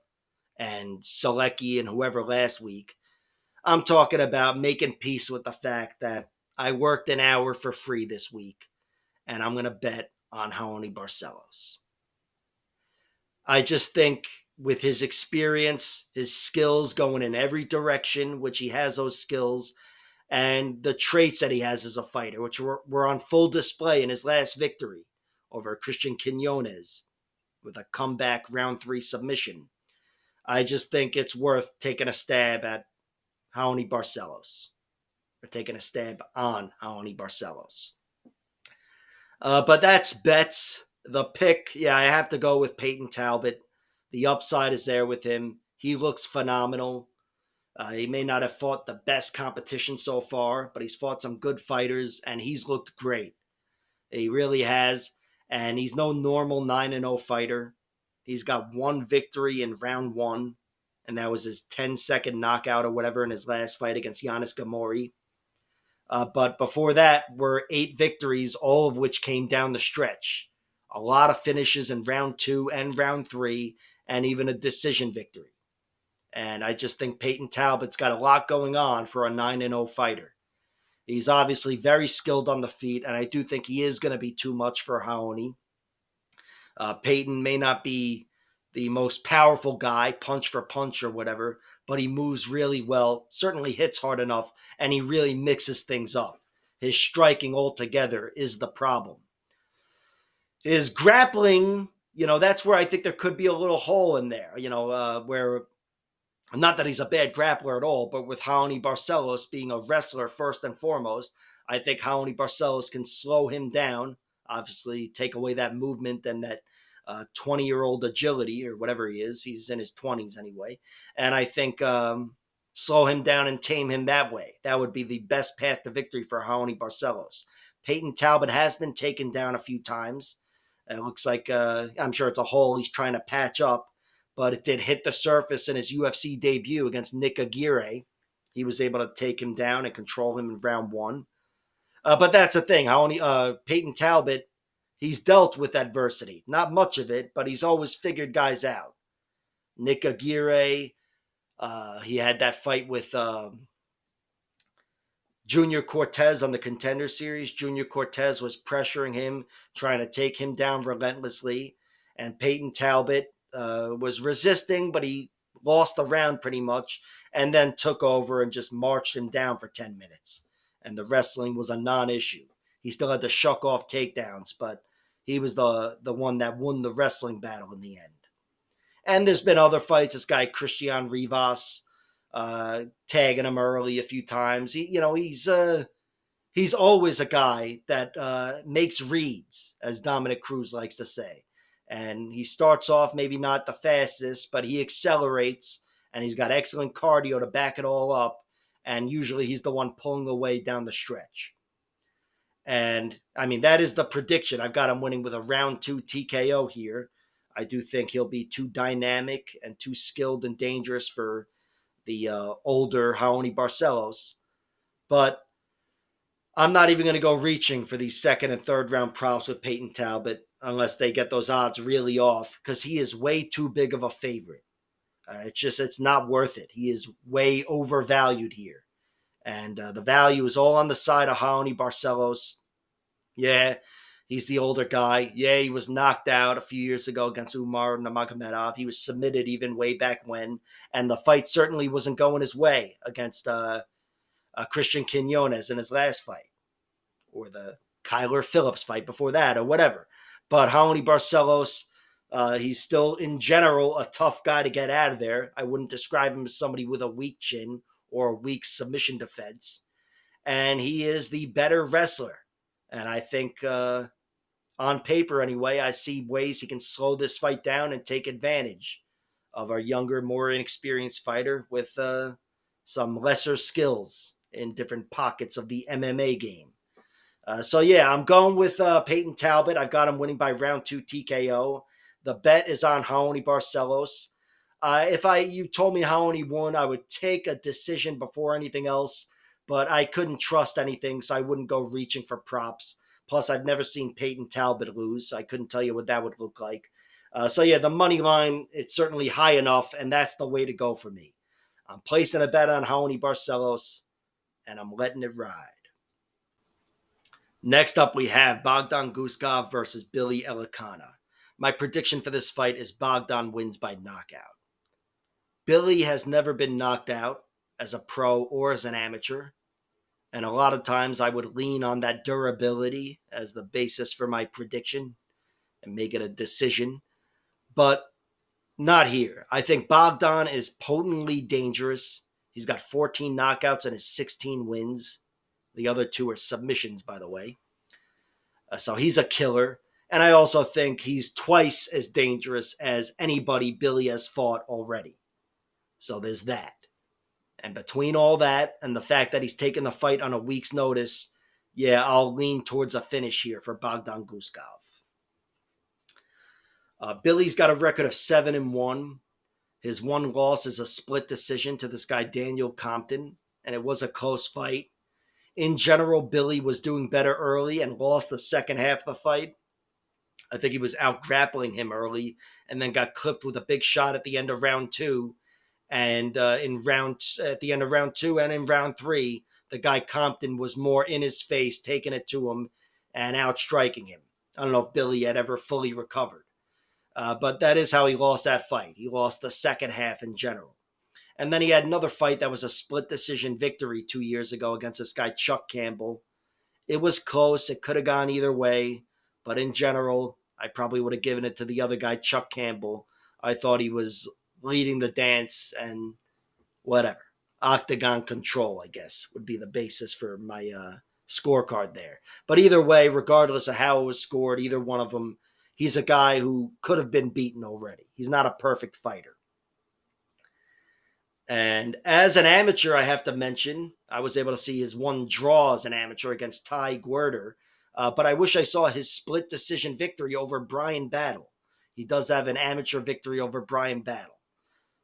and Selecki and whoever last week. I'm talking about making peace with the fact that I worked an hour for free this week, and I'm going to bet on Raoni Barcelos. I just think with his experience, his skills going in every direction, which he has those skills, and the traits that he has as a fighter, which were on full display in his last victory over Christian Quinones with a comeback round 3 submission. I just think it's worth taking a stab at Raoni Barcelos, or taking a stab on Raoni Barcelos. But that's bets. The pick, yeah, I have to go with Peyton Talbott. The upside is there with him. He looks phenomenal. He may not have fought the best competition so far, but he's fought some good fighters, and he's looked great. He really has, and he's no normal 9-0 fighter. He's got one victory in round 1, and that was his 10-second knockout or whatever in his last fight against Giannis Gamori. But before that were 8 victories, all of which came down the stretch. A lot of finishes in round 2 and round 3, and even a decision victory. And I just think Peyton Talbott's got a lot going on for a 9-0 fighter. He's obviously very skilled on the feet, and I do think he is going to be too much for Raoni. Peyton may not be the most powerful guy, punch for punch or whatever, but he moves really well, certainly hits hard enough, and he really mixes things up. His striking altogether is the problem. His grappling, that's where I think there could be a little hole in there, where, not that he's a bad grappler at all, but with Raoni Barcelos being a wrestler first and foremost, I think Raoni Barcelos can slow him down, obviously take away that movement and that 20-year-old agility or whatever he is. He's in his 20s anyway. And I think slow him down and tame him that way. That would be the best path to victory for Raoni Barcelos. Peyton Talbott has been taken down a few times. It looks like, I'm sure it's a hole he's trying to patch up, but it did hit the surface in his UFC debut against Nick Aguirre. He was able to take him down and control him in round 1. But that's the thing. Peyton Talbott, he's dealt with adversity. Not much of it, but he's always figured guys out. Nick Aguirre, he had that fight with Junior Cortez on the Contender Series. Junior Cortez was pressuring him, trying to take him down relentlessly. And Peyton Talbott was resisting, but he lost the round pretty much and then took over and just marched him down for 10 minutes. And the wrestling was a non issue. He still had to shuck off takedowns, but he was the one that won the wrestling battle in the end. And there's been other fights. This guy, Christian Rivas, tagging him early a few times. He's always a guy that makes reads, as Dominic Cruz likes to say. And he starts off maybe not the fastest, but he accelerates, and he's got excellent cardio to back it all up. And usually he's the one pulling away down the stretch. And I mean, that is the prediction. I've got him winning with a round 2 TKO here. I do think he'll be too dynamic and too skilled and dangerous for the older Raoni Barcelos. But I'm not even going to go reaching for these second and third round props with Peyton Talbott unless they get those odds really off, because he is way too big of a favorite. It's not worth it. He is way overvalued here. And the value is all on the side of Raoni Barcelos. Yeah, he's the older guy. Yeah, he was knocked out a few years ago against Umar Nurmagomedov. He was submitted even way back when. And the fight certainly wasn't going his way against Christian Quinones in his last fight, or the Kyler Phillips fight before that, or whatever. But Raoni Barcelos, he's still, in general, a tough guy to get out of there. I wouldn't describe him as somebody with a weak chin or a weak submission defense. And he is the better wrestler. And I think, on paper anyway, I see ways he can slow this fight down and take advantage of our younger, more inexperienced fighter with some lesser skills in different pockets of the MMA game. So yeah, I'm going with Peyton Talbott. I've got him winning by round 2 TKO. The bet is on Raoni Barcelos. If you told me Raoni won, I would take a decision before anything else, but I couldn't trust anything, so I wouldn't go reaching for props. Plus, I've never seen Peyton Talbott lose, so I couldn't tell you what that would look like. So yeah, the money line, it's certainly high enough, and that's the way to go for me. I'm placing a bet on Raoni Barcelos, and I'm letting it ride. Next up, we have Bogdan Guskov versus Billy Elekana. My prediction for this fight is Bogdan wins by knockout. Billy has never been knocked out as a pro or as an amateur, and a lot of times I would lean on that durability as the basis for my prediction and make it a decision, but not here. I think Bogdan is potently dangerous. He's got 14 knockouts and his 16 wins. The other 2 are submissions, by the way. So he's a killer. And I also think he's twice as dangerous as anybody Billy has fought already. So there's that. And between all that and the fact that he's taken the fight on a week's notice, yeah, I'll lean towards a finish here for Bogdan Guskov. Billy's got a record of 7-1. His one loss is a split decision to this guy Daniel Compton, and it was a close fight. In general, Billy was doing better early and lost the second half of the fight. I think he was out grappling him early and then got clipped with a big shot at the end of round 2. And at the end of round 2 and in round 3, the guy Compton was more in his face, taking it to him and outstriking him. I don't know if Billy had ever fully recovered. But that is how he lost that fight. He lost the second half in general. And then he had another fight that was a split decision victory 2 years ago against this guy, Chuck Campbell. It was close. It could have gone either way. But in general, I probably would have given it to the other guy, Chuck Campbell. I thought he was leading the dance and whatever. Octagon control, I guess, would be the basis for my scorecard there. But either way, regardless of how it was scored, either one of them, he's a guy who could have been beaten already. He's not a perfect fighter. And as an amateur, I have to mention, I was able to see his one draw as an amateur against Ty Guerder. But I wish I saw his split decision victory over Brian Battle. He does have an amateur victory over Brian Battle.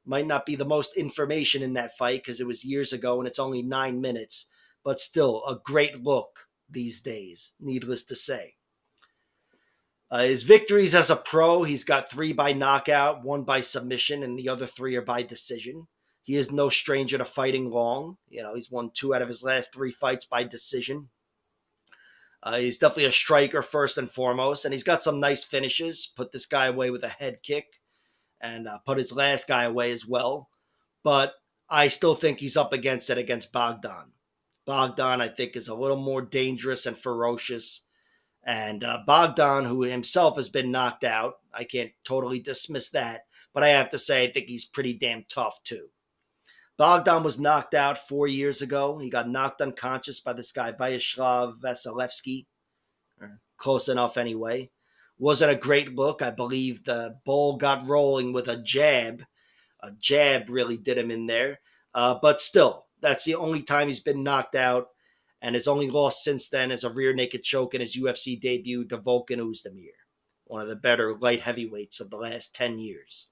Might not be the most information in that fight because it was years ago and it's only 9 minutes. But still, a great look these days, needless to say. His victories as a pro, he's got 3 by knockout, 1 by submission, and the other 3 are by decision. He is no stranger to fighting long. He's won 2 out of his last 3 fights by decision. He's definitely a striker first and foremost, and he's got some nice finishes. Put this guy away with a head kick, and put his last guy away as well. But I still think he's up against it against Bogdan. Bogdan, I think, is a little more dangerous and ferocious. And Bogdan, who himself has been knocked out, I can't totally dismiss that, but I have to say I think he's pretty damn tough too. Bogdan was knocked out 4 years ago. He got knocked unconscious by this guy, Vyacheslav Vasilevsky. Close enough anyway. Wasn't a great look. I believe the ball got rolling with a jab. A jab really did him in there. But still, that's the only time he's been knocked out. And his only loss since then is a rear naked choke in his UFC debut to Volkan Oezdemir, one of the better light heavyweights of the last 10 years.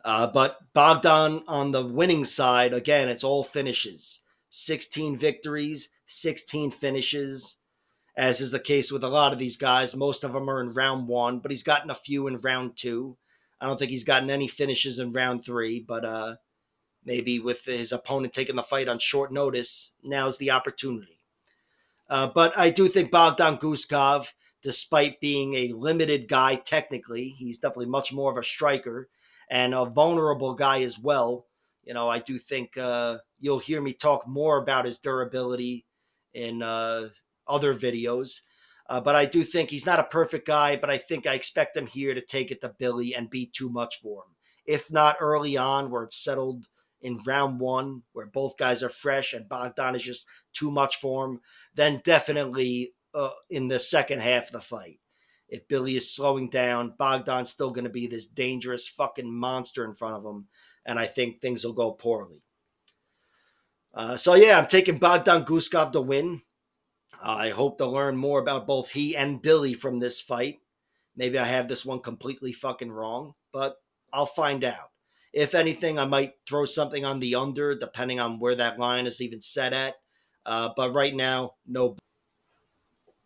But Bogdan on the winning side, again, it's all finishes. 16 victories, 16 finishes, as is the case with a lot of these guys. Most of them are in round 1, but he's gotten a few in round 2. I don't think he's gotten any finishes in round 3, but maybe with his opponent taking the fight on short notice, now's the opportunity. But I do think Bogdan Guskov, despite being a limited guy technically, he's definitely much more of a striker and a vulnerable guy as well. I do think you'll hear me talk more about his durability in other videos. But I do think he's not a perfect guy, but I think I expect him here to take it to Billy and be too much for him. If not early on, where it's settled in round 1, where both guys are fresh and Bogdan is just too much for him, then definitely in the second half of the fight. If Billy is slowing down, Bogdan's still going to be this dangerous fucking monster in front of him, and I think things will go poorly. So yeah, I'm taking Bogdan Guskov to win. I hope to learn more about both he and Billy from this fight. Maybe I have this one completely fucking wrong, but I'll find out. If anything, I might throw something on the under, depending on where that line is even set at. But right now, no.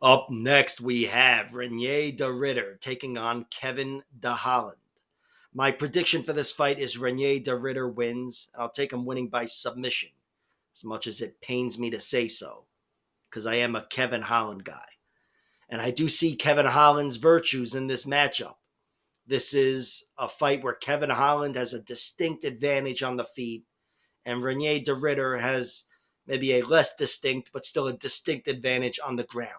Up next, we have Reinier de Ridder taking on Kevin de Holland. My prediction for this fight is Reinier de Ridder wins. I'll take him winning by submission, as much as it pains me to say so, because I am a Kevin Holland guy. And I do see Kevin Holland's virtues in this matchup. This is a fight where Kevin Holland has a distinct advantage on the feet, and Reinier de Ridder has maybe a less distinct, but still a distinct advantage on the ground.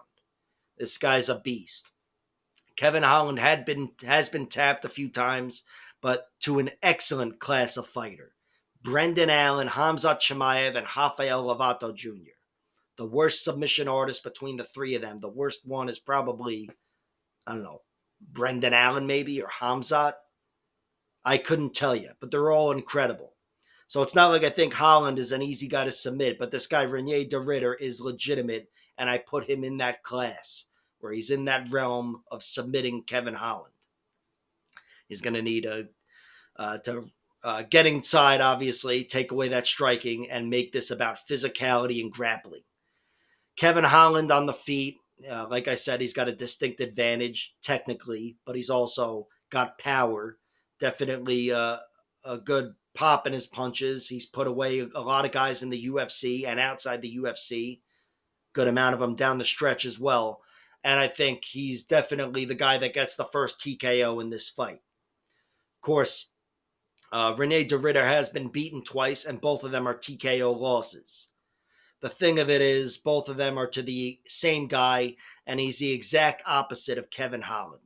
This guy's a beast. Kevin Holland has been tapped a few times, but to an excellent class of fighter. Brendan Allen, Khamzat Chimaev, and Rafael Lovato Jr. The worst submission artist between the 3 of them. The worst one is probably, I don't know, Brendan Allen maybe, or Khamzat. I couldn't tell you, but they're all incredible. So it's not like I think Holland is an easy guy to submit, but this guy, Reinier de Ridder, is legitimate, and I put him in that class where he's in that realm of submitting Kevin Holland. He's going to need to get inside, obviously, take away that striking, and make this about physicality and grappling. Kevin Holland on the feet, like I said, he's got a distinct advantage technically, but he's also got power. Definitely a good pop in his punches. He's put away a lot of guys in the UFC and outside the UFC. Good amount of them down the stretch as well. And I think he's definitely the guy that gets the first TKO in this fight. Of course, Reinier de Ridder has been beaten twice, and both of them are TKO losses. The thing of it is, both of them are to the same guy, and he's the exact opposite of Kevin Holland.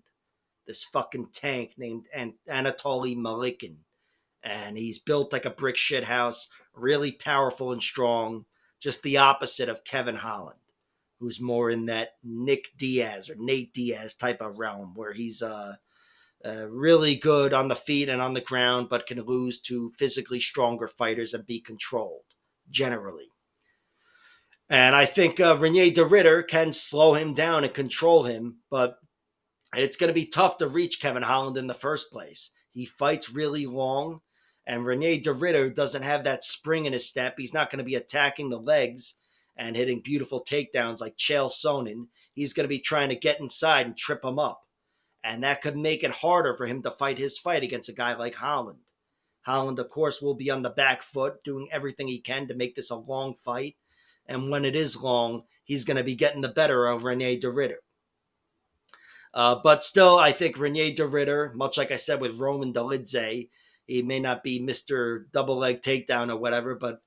This fucking tank named Anatoly Malikin. And he's built like a brick shit house, really powerful and strong, just the opposite of Kevin Holland, who's more in that Nick Diaz or Nate Diaz type of realm, where he's really good on the feet and on the ground, but can lose to physically stronger fighters and be controlled, generally. And I think Reinier de Ridder can slow him down and control him, but it's going to be tough to reach Kevin Holland in the first place. He fights really long, and Reinier de Ridder doesn't have that spring in his step. He's not going to be attacking the legs and hitting beautiful takedowns like Chael Sonnen. He's going to be trying to get inside and trip him up. And that could make it harder for him to fight his fight against a guy like Holland. Holland, of course, will be on the back foot, doing everything he can to make this a long fight. And when it is long, he's going to be getting the better of Rene de Ritter. But still, I think Rene de Ritter, much like I said with Roman Dolidze, he may not be Mr. Double Leg Takedown or whatever, but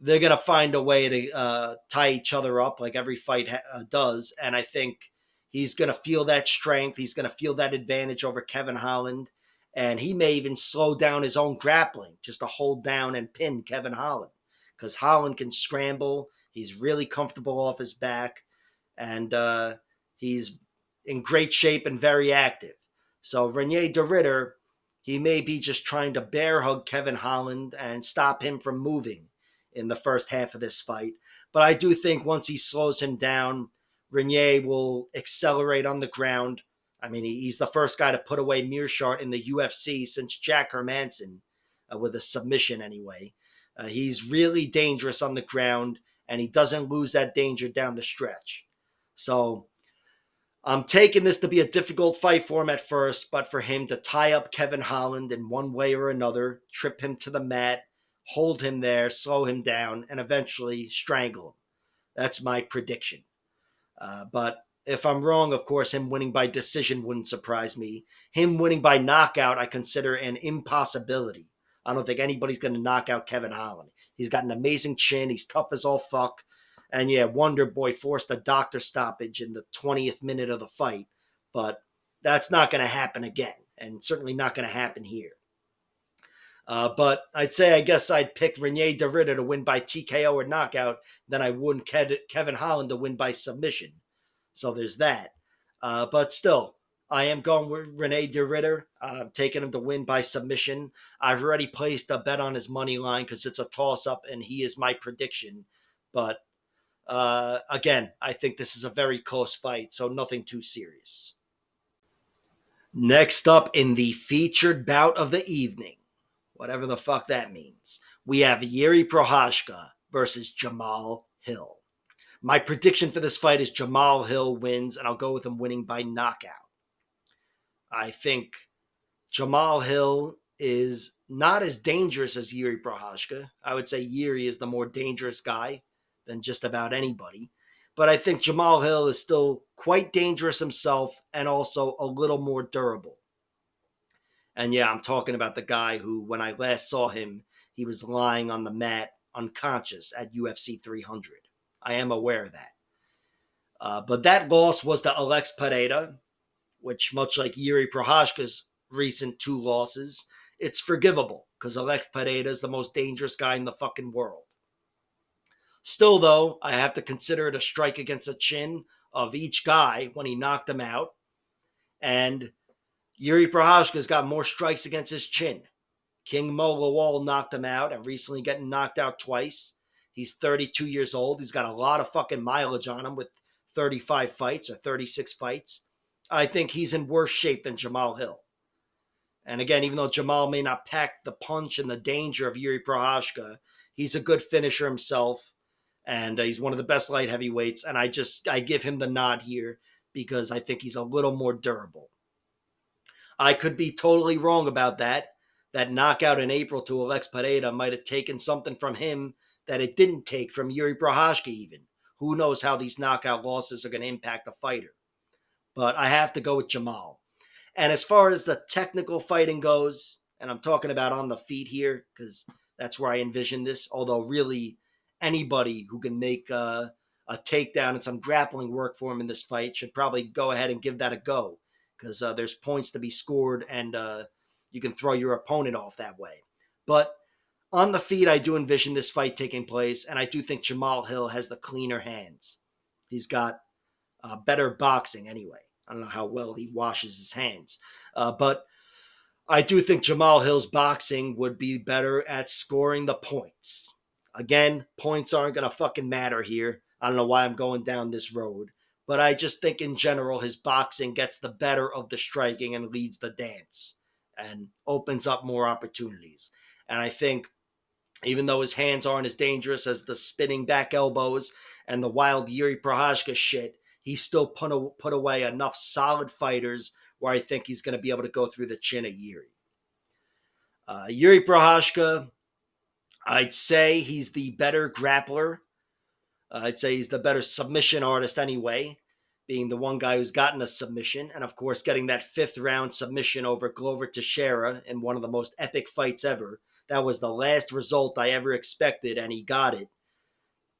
they're going to find a way to tie each other up like every fight does. And I think he's going to feel that strength. He's going to feel that advantage over Kevin Holland. And he may even slow down his own grappling just to hold down and pin Kevin Holland. Because Holland can scramble. He's really comfortable off his back. And he's in great shape and very active. So Rene de Ritter, he may be just trying to bear hug Kevin Holland and stop him from moving in the first half of this fight. But I do think once he slows him down, Renier will accelerate on the ground. I mean, he's the first guy to put away Mearshart in the UFC since Jack Hermanson, with a submission anyway. He's really dangerous on the ground, and he doesn't lose that danger down the stretch. So I'm taking this to be a difficult fight for him at first, but for him to tie up Kevin Holland in one way or another, trip him to the mat, hold him there, slow him down, and eventually strangle him. That's my prediction. But if I'm wrong, of course, him winning by decision wouldn't surprise me. Him winning by knockout, I consider an impossibility. I don't think anybody's going to knock out Kevin Holland. He's got an amazing chin. He's tough as all fuck. And yeah, Wonder Boy forced a doctor stoppage in the 20th minute of the fight. But that's not going to happen again. And certainly not going to happen here. But I'd say I guess I'd pick Rene de Ritter to win by TKO or knockout than I would Kevin Holland to win by submission. So there's that. But still, I am going with Rene de Ritter. I'm taking him to win by submission. I've already placed a bet on his money line because it's a toss-up and he is my prediction. But again, I think this is a very close fight, so nothing too serious. Next up in the featured bout of the evening, whatever the fuck that means, we have Yuri Prochazka versus Jamal Hill. My prediction for this fight is Jamal Hill wins, and I'll go with him winning by knockout. I think Jamal Hill is not as dangerous as Yuri Prochazka. I would say Yuri is the more dangerous guy than just about anybody. But I think Jamal Hill is still quite dangerous himself and also a little more durable. And yeah, I'm talking about the guy who, when I last saw him, he was lying on the mat unconscious at UFC 300. I am aware of that. But that loss was to Alex Pereira, which, much like Yuri Prochazka's recent 2 losses, it's forgivable because Alex Pereira is the most dangerous guy in the fucking world. Still, though, I have to consider it a strike against the chin of each guy when he knocked him out. And Yuri Prochazka's got more strikes against his chin. King Mo Lawal knocked him out and recently getting knocked out twice. He's 32 years old. He's got a lot of fucking mileage on him with 35 fights or 36 fights. I think he's in worse shape than Jamal Hill. And again, even though Jamal may not pack the punch and the danger of Yuri Prochazka, he's a good finisher himself. And he's one of the best light heavyweights. And I give him the nod here because I think he's a little more durable. I could be totally wrong about that. That knockout in April to Alex Pereira might have taken something from him that it didn't take from Yuri Prochazka even. Who knows how these knockout losses are going to impact a fighter. But I have to go with Jamal. And as far as the technical fighting goes, and I'm talking about on the feet here because that's where I envision this, although really anybody who can make a takedown and some grappling work for him in this fight should probably go ahead and give that a go because there's points to be scored and you can throw your opponent off that way. But on the feet, I do envision this fight taking place, and I do think Jamal Hill has the cleaner hands. He's got better boxing anyway. I don't know how well he washes his hands. But I do think Jamal Hill's boxing would be better at scoring the points. Again, points aren't going to fucking matter here. I don't know why I'm going down this road. But I just think in general, his boxing gets the better of the striking and leads the dance and opens up more opportunities. And I think even though his hands aren't as dangerous as the spinning back elbows and the wild Yuri Prochazka shit, he still put away enough solid fighters where I think he's going to be able to go through the chin of Yuri. Yuri Prochazka, I'd say he's the better grappler. I'd say he's the better submission artist anyway, being the one guy who's gotten a submission. And of course, getting that fifth round submission over Glover Teixeira in one of the most epic fights ever. That was the last result I ever expected, and he got it.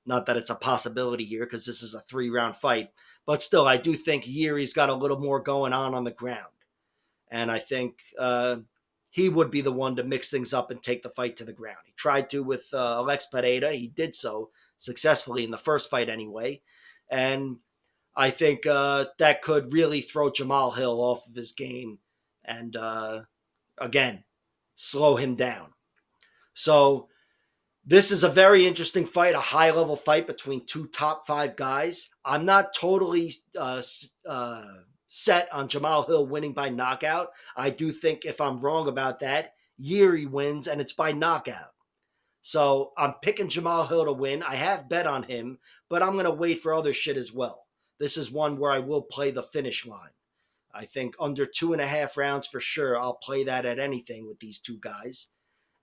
Not that it's a possibility here because this is a 3-round fight. But still, I do think Yuri's got a little more going on the ground. And I think he would be the one to mix things up and take the fight to the ground. He tried to with Alex Pereira. He did so successfully in the first fight anyway. And I think that could really throw Jamal Hill off of his game and, again, slow him down. So this is a very interesting fight, a high-level fight between two top-5 guys. I'm not totally set on Jamal Hill winning by knockout. I do think if I'm wrong about that, Yuri wins, and it's by knockout. So I'm picking Jamal Hill to win. I have bet on him, but I'm going to wait for other shit as well. This is one where I will play the finish line. I think under 2.5 rounds for sure. I'll play that at anything with these two guys.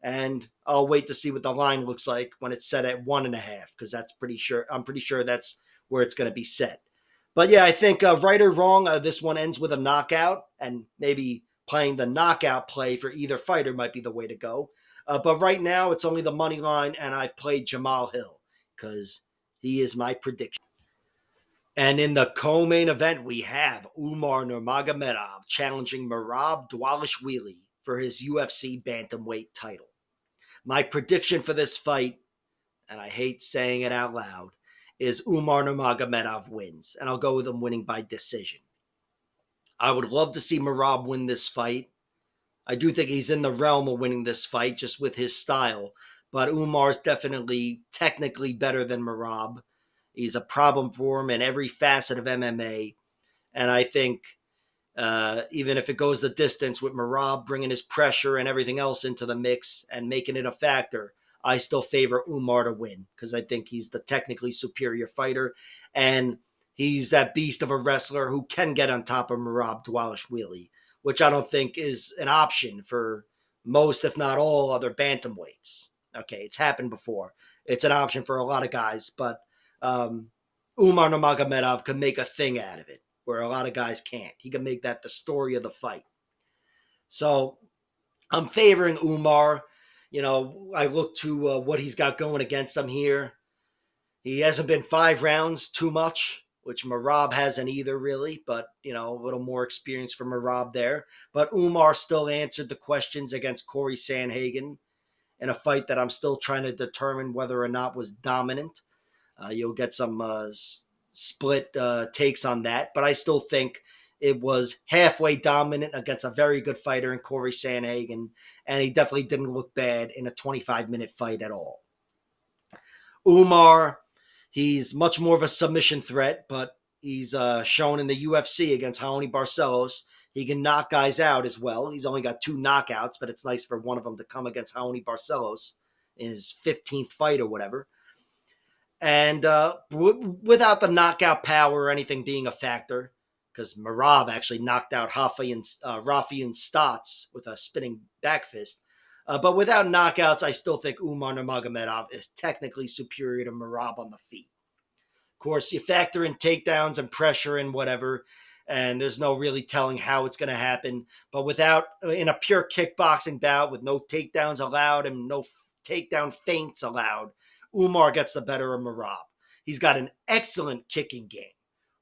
And I'll wait to see what the line looks like when it's set at 1.5, because I'm pretty sure that's where it's going to be set. But yeah, I think right or wrong, this one ends with a knockout, and maybe playing the knockout play for either fighter might be the way to go. But right now, it's only the money line, and I've played Jamal Hill because he is my prediction. And in the co-main event, we have Umar Nurmagomedov challenging Merab Dvalishvili for his UFC bantamweight title. My prediction for this fight, and I hate saying it out loud, is Umar Nurmagomedov wins, and I'll go with him winning by decision. I would love to see Merab win this fight. I do think he's in the realm of winning this fight just with his style, but Umar's definitely technically better than Merab. He's a problem for him in every facet of MMA, and I think even if it goes the distance with Merab bringing his pressure and everything else into the mix and making it a factor, I still favor Umar to win because I think he's the technically superior fighter and he's that beast of a wrestler who can get on top of Merab Dvalishvili, which I don't think is an option for most, if not all, other bantamweights. Okay, it's happened before. It's an option for a lot of guys, but Umar Nurmagomedov can make a thing out of it where a lot of guys can't. He can make that the story of the fight. So I'm favoring Umar. You know, I look to what he's got going against him here. He hasn't been 5 rounds too much, which Merab hasn't either, really. But, you know, a little more experience for Merab there. But Umar still answered the questions against Corey Sandhagen in a fight that I'm still trying to determine whether or not was dominant. You'll get some split takes on that, but I still think it was halfway dominant against a very good fighter in Corey Sandhagen, and he definitely didn't look bad in a 25-minute fight at all. Umar, he's much more of a submission threat, but he's shown in the UFC against Holland Barcelos. He can knock guys out as well. He's only got 2 knockouts, but it's nice for one of them to come against Holland Barcelos in his 15th fight or whatever. And without the knockout power or anything being a factor, because Merab actually knocked out Rafian Stotts with a spinning back fist. But without knockouts, I still think Umar Nurmagomedov is technically superior to Merab on the feet. Of course, you factor in takedowns and pressure and whatever, and there's no really telling how it's going to happen. But in a pure kickboxing bout with no takedowns allowed and no takedown feints allowed, Umar gets the better of Merab. He's got an excellent kicking game.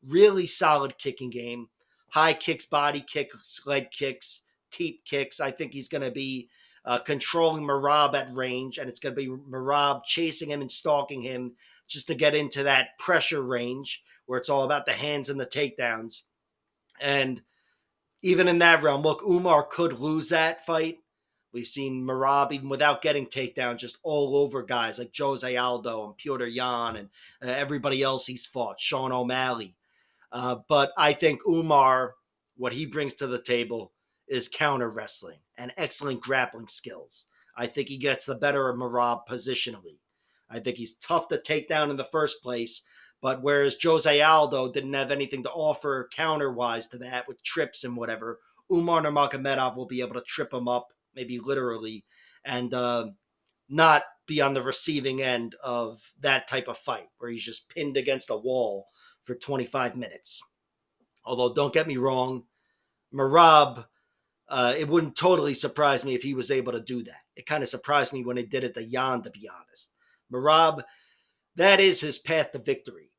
Really solid kicking game. High kicks, body kicks, leg kicks, teep kicks. I think he's going to be controlling Merab at range, and it's going to be Merab chasing him and stalking him just to get into that pressure range where it's all about the hands and the takedowns. And even in that realm, look, Umar could lose that fight. We've seen Merab, even without getting takedowns, just all over guys like Jose Aldo and Piotr Yan and everybody else he's fought, Sean O'Malley. But I think Umar, what he brings to the table is counter wrestling and excellent grappling skills. I think he gets the better of Merab positionally. I think he's tough to take down in the first place, but whereas Jose Aldo didn't have anything to offer counter-wise to that with trips and whatever, Umar Nurmagomedov will be able to trip him up, maybe literally, and not be on the receiving end of that type of fight where he's just pinned against a wall for 25 minutes. Although, don't get me wrong, Merab, it wouldn't totally surprise me if he was able to do that. It kind of surprised me when he did it to Jan, to be honest. Merab, that is his path to victory.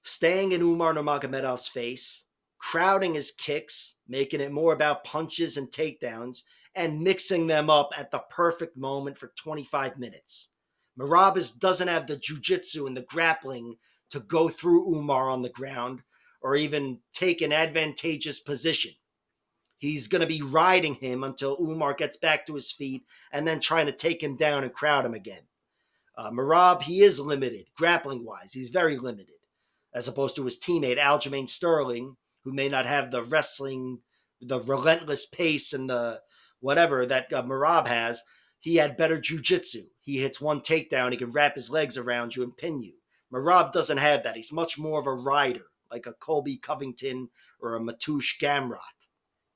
Staying in Umar Nurmagomedov's face, crowding his kicks, making it more about punches and takedowns, and mixing them up at the perfect moment for 25 minutes. Merab doesn't have the jiu-jitsu and the grappling to go through Umar on the ground or even take an advantageous position. He's going to be riding him until Umar gets back to his feet and then trying to take him down and crowd him again. Merab, he is limited, grappling-wise. He's very limited, as opposed to his teammate, Aljamain Sterling, who may not have the wrestling, the relentless pace and the whatever that Merab has. He had better jiu-jitsu. He hits one takedown, he can wrap his legs around you and pin you. Merab doesn't have that. He's much more of a rider, like a Colby Covington or a Mateusz Gamrot.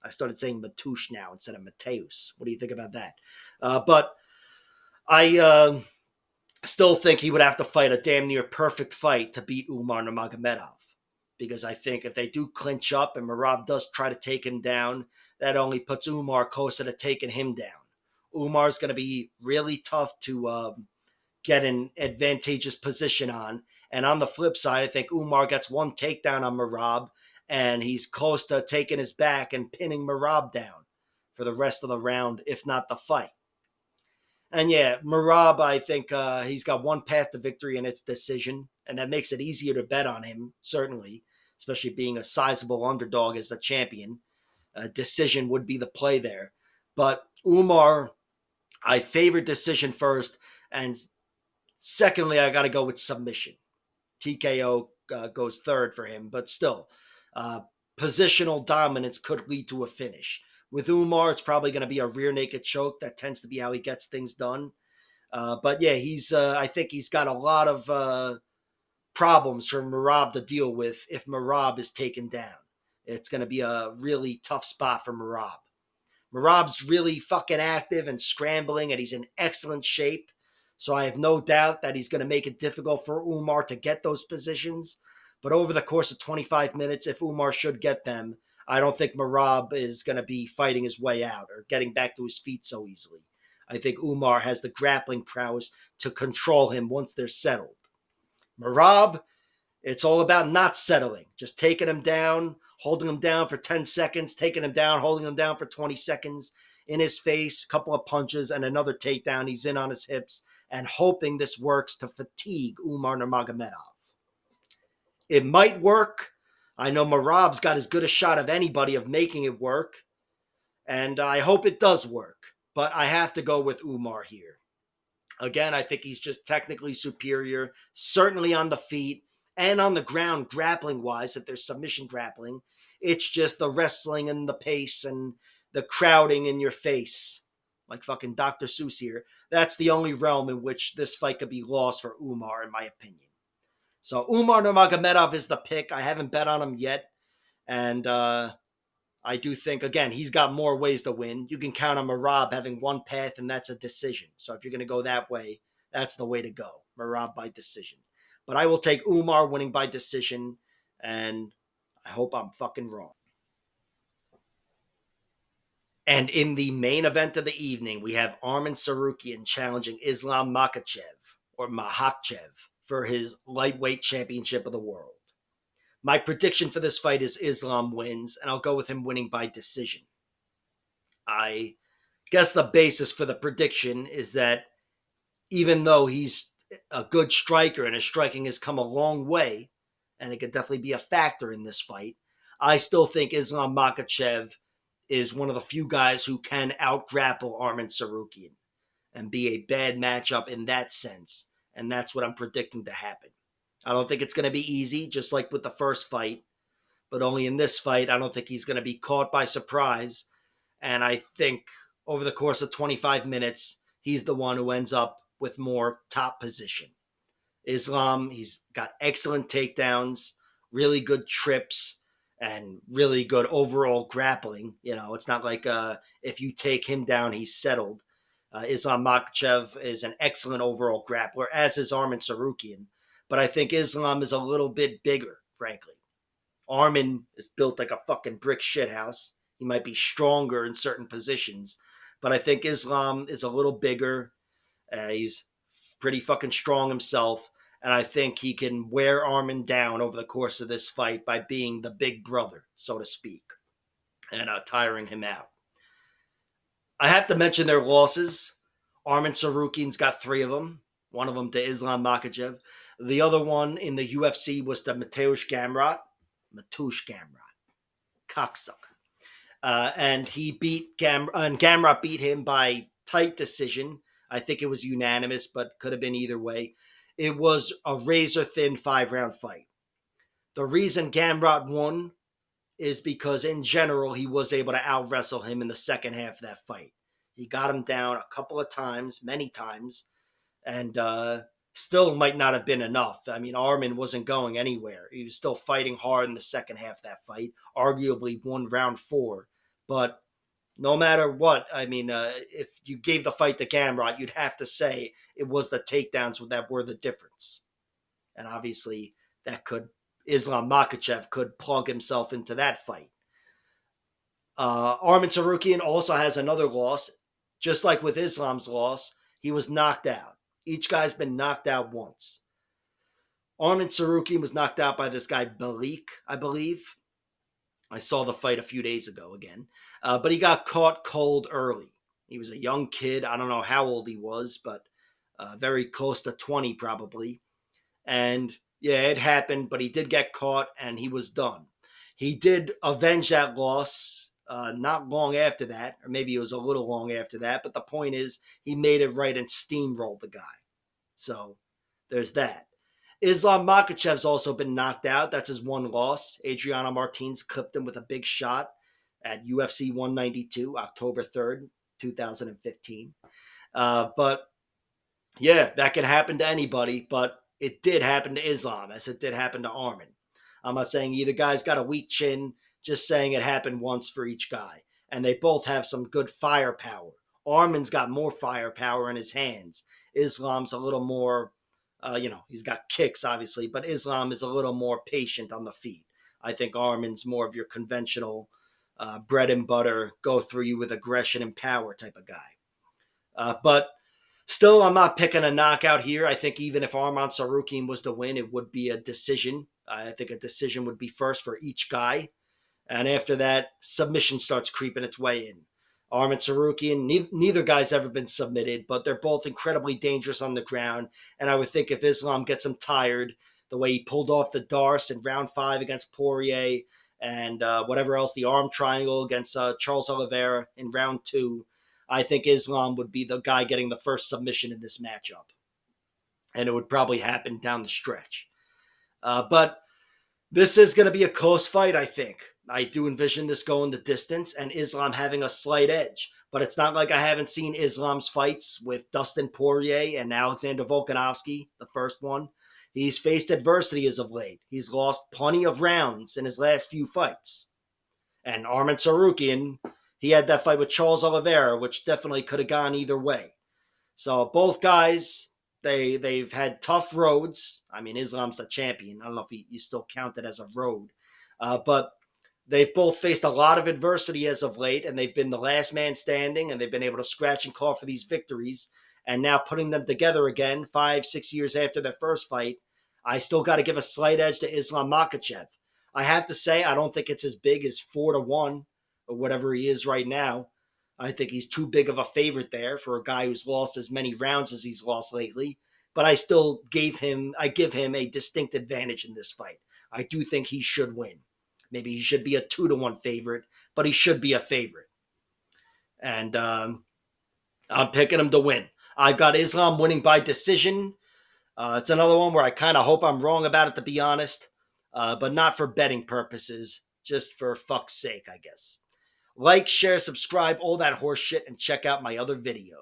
I started saying Mateusz now instead of Mateus. What do you think about that? But I still think he would have to fight a damn near perfect fight to beat Umar Nurmagomedov. Because I think if they do clinch up and Merab does try to take him down, that only puts Umar closer to taking him down. Umar's going to be really tough to get an advantageous position on. And on the flip side, I think Umar gets one takedown on Merab, and he's close to taking his back and pinning Merab down for the rest of the round, if not the fight. And yeah, Merab, I think he's got one path to victory, and it's decision. And that makes it easier to bet on him, certainly, especially being a sizable underdog as the champion. Decision would be the play there. But Umar, I favor decision first. And secondly, I got to go with submission. TKO goes third for him, but still, positional dominance could lead to a finish. With Umar, it's probably going to be a rear naked choke. That tends to be how he gets things done. But yeah, I think he's got a lot of problems for Merab to deal with if Merab is taken down. It's going to be a really tough spot for Merab. Merab's really fucking active and scrambling, and he's in excellent shape. So I have no doubt that he's going to make it difficult for Umar to get those positions. But over the course of 25 minutes, if Umar should get them, I don't think Merab is going to be fighting his way out or getting back to his feet so easily. I think Umar has the grappling prowess to control him once they're settled. Merab, it's all about not settling, just taking him down, holding him down for 10 seconds, taking him down, holding him down for 20 seconds, in his face, couple of punches, and another takedown. He's in on his hips, and hoping this works to fatigue Umar Nurmagomedov. It might work. I know Merab's got as good a shot of anybody of making it work, and I hope it does work. But I have to go with Umar here. Again, I think he's just technically superior, certainly on the feet and on the ground, grappling wise, if there's submission grappling. It's just the wrestling and the pace and the crowding in your face, like fucking Dr. Seuss here. That's the only realm in which this fight could be lost for Umar, in my opinion. So Umar Nurmagomedov is the pick. I haven't bet on him yet. And I do think, again, he's got more ways to win. You can count on Merab having one path, and that's a decision. So if you're going to go that way, that's the way to go. Merab by decision. But I will take Umar winning by decision, and I hope I'm fucking wrong. And in the main event of the evening, we have Arman Tsarukyan challenging Islam Makhachev for his lightweight championship of the world. My prediction for this fight is Islam wins, and I'll go with him winning by decision. I guess the basis for the prediction is that even though he's a good striker and his striking has come a long way, and it could definitely be a factor in this fight, I still think Islam Makhachev is one of the few guys who can out-grapple Arman Tsarukyan and be a bad matchup in that sense, and that's what I'm predicting to happen. I don't think it's going to be easy, just like with the first fight, but only in this fight, I don't think he's going to be caught by surprise, and I think over the course of 25 minutes, he's the one who ends up with more top position. Islam, he's got excellent takedowns, really good trips, and really good overall grappling. It's not like if you take him down, he's settled. Islam Makhachev is an excellent overall grappler, as is Arman Tsarukyan. But I think Islam is a little bit bigger, frankly. Arman is built like a fucking brick shithouse. He might be stronger in certain positions, but I think Islam is a little bigger. He's pretty fucking strong himself, and I think he can wear Arman down over the course of this fight by being the big brother, so to speak, and tiring him out. I have to mention their losses. Arman Tsarukyan's got 3 of them. One of them to Islam Makhachev. The other one in the UFC was to Mateusz Gamrot. Mateusz Gamrot. Cocksucker. And he beat and Gamrot beat him by tight decision. I think it was unanimous, but could have been either way. It was a razor thin 5-round fight. The reason Gamrot won is because in general he was able to out wrestle him in the second half of that fight. He got him down a couple of times, many times, and still might not have been enough. I mean, Arman wasn't going anywhere. He was still fighting hard in the second half of that fight, arguably won round 4. But no matter what, I mean, if you gave the fight to Gamrot, you'd have to say it was the takedowns that were the difference. And obviously, Islam Makhachev could plug himself into that fight. Arman Tsarukyan also has another loss. Just like with Islam's loss, he was knocked out. Each guy's been knocked out once. Arman Tsarukyan was knocked out by this guy, Balik, I believe. I saw the fight a few days ago again. But he got caught cold early. He was a young kid. I don't know how old he was, but very close to 20 probably. And yeah, it happened, but he did get caught and he was done. He did avenge that loss not long after that, or maybe it was a little long after that. But the point is, he made it right and steamrolled the guy. So there's that. Islam Makhachev's also been knocked out. That's his one loss. Adriano Martins clipped him with a big shot at UFC 192, October 3rd, 2015. But yeah, that can happen to anybody, but it did happen to Islam as it did happen to Arman. I'm not saying either guy's got a weak chin, just saying it happened once for each guy. And they both have some good firepower. Arman's got more firepower in his hands. Islam's a little more, he's got kicks, obviously, but Islam is a little more patient on the feet. I think Arman's more of your conventional bread and butter, go through you with aggression and power type of guy. But still, I'm not picking a knockout here. I think even if Arman Tsarukyan was to win, it would be a decision. I think a decision would be first for each guy. And after that, submission starts creeping its way in. Arman Tsarukyan, neither guy's ever been submitted, but they're both incredibly dangerous on the ground. And I would think if Islam gets him tired, the way he pulled off the Darce in round 5 against Poirier, and whatever else, the arm triangle against Charles Oliveira in round 2, I think Islam would be the guy getting the first submission in this matchup. And it would probably happen down the stretch. But this is going to be a close fight, I think. I do envision this going the distance and Islam having a slight edge. But it's not like I haven't seen Islam's fights with Dustin Poirier and Alexander Volkanovski, the first one. He's faced adversity as of late. He's lost plenty of rounds in his last few fights. And Arman Tsarukyan, he had that fight with Charles Oliveira, which definitely could have gone either way. So both guys, they've had tough roads. I mean, Islam's the champion. I don't know if you still count it as a road. But they've both faced a lot of adversity as of late, and they've been the last man standing, and they've been able to scratch and claw for these victories. And now putting them together again, 5-6 years after their first fight, I still got to give a slight edge to Islam Makhachev. I have to say, I don't think it's as big as 4-1 or whatever he is right now. I think he's too big of a favorite there for a guy who's lost as many rounds as he's lost lately. But I still give him a distinct advantage in this fight. I do think he should win. Maybe he should be a 2-1 favorite, but he should be a favorite. And I'm picking him to win. I've got Islam winning by decision. It's another one where I kind of hope I'm wrong about it, to be honest. But not for betting purposes, just for fuck's sake, I guess. Like, share, subscribe, all that horse shit, and check out my other videos.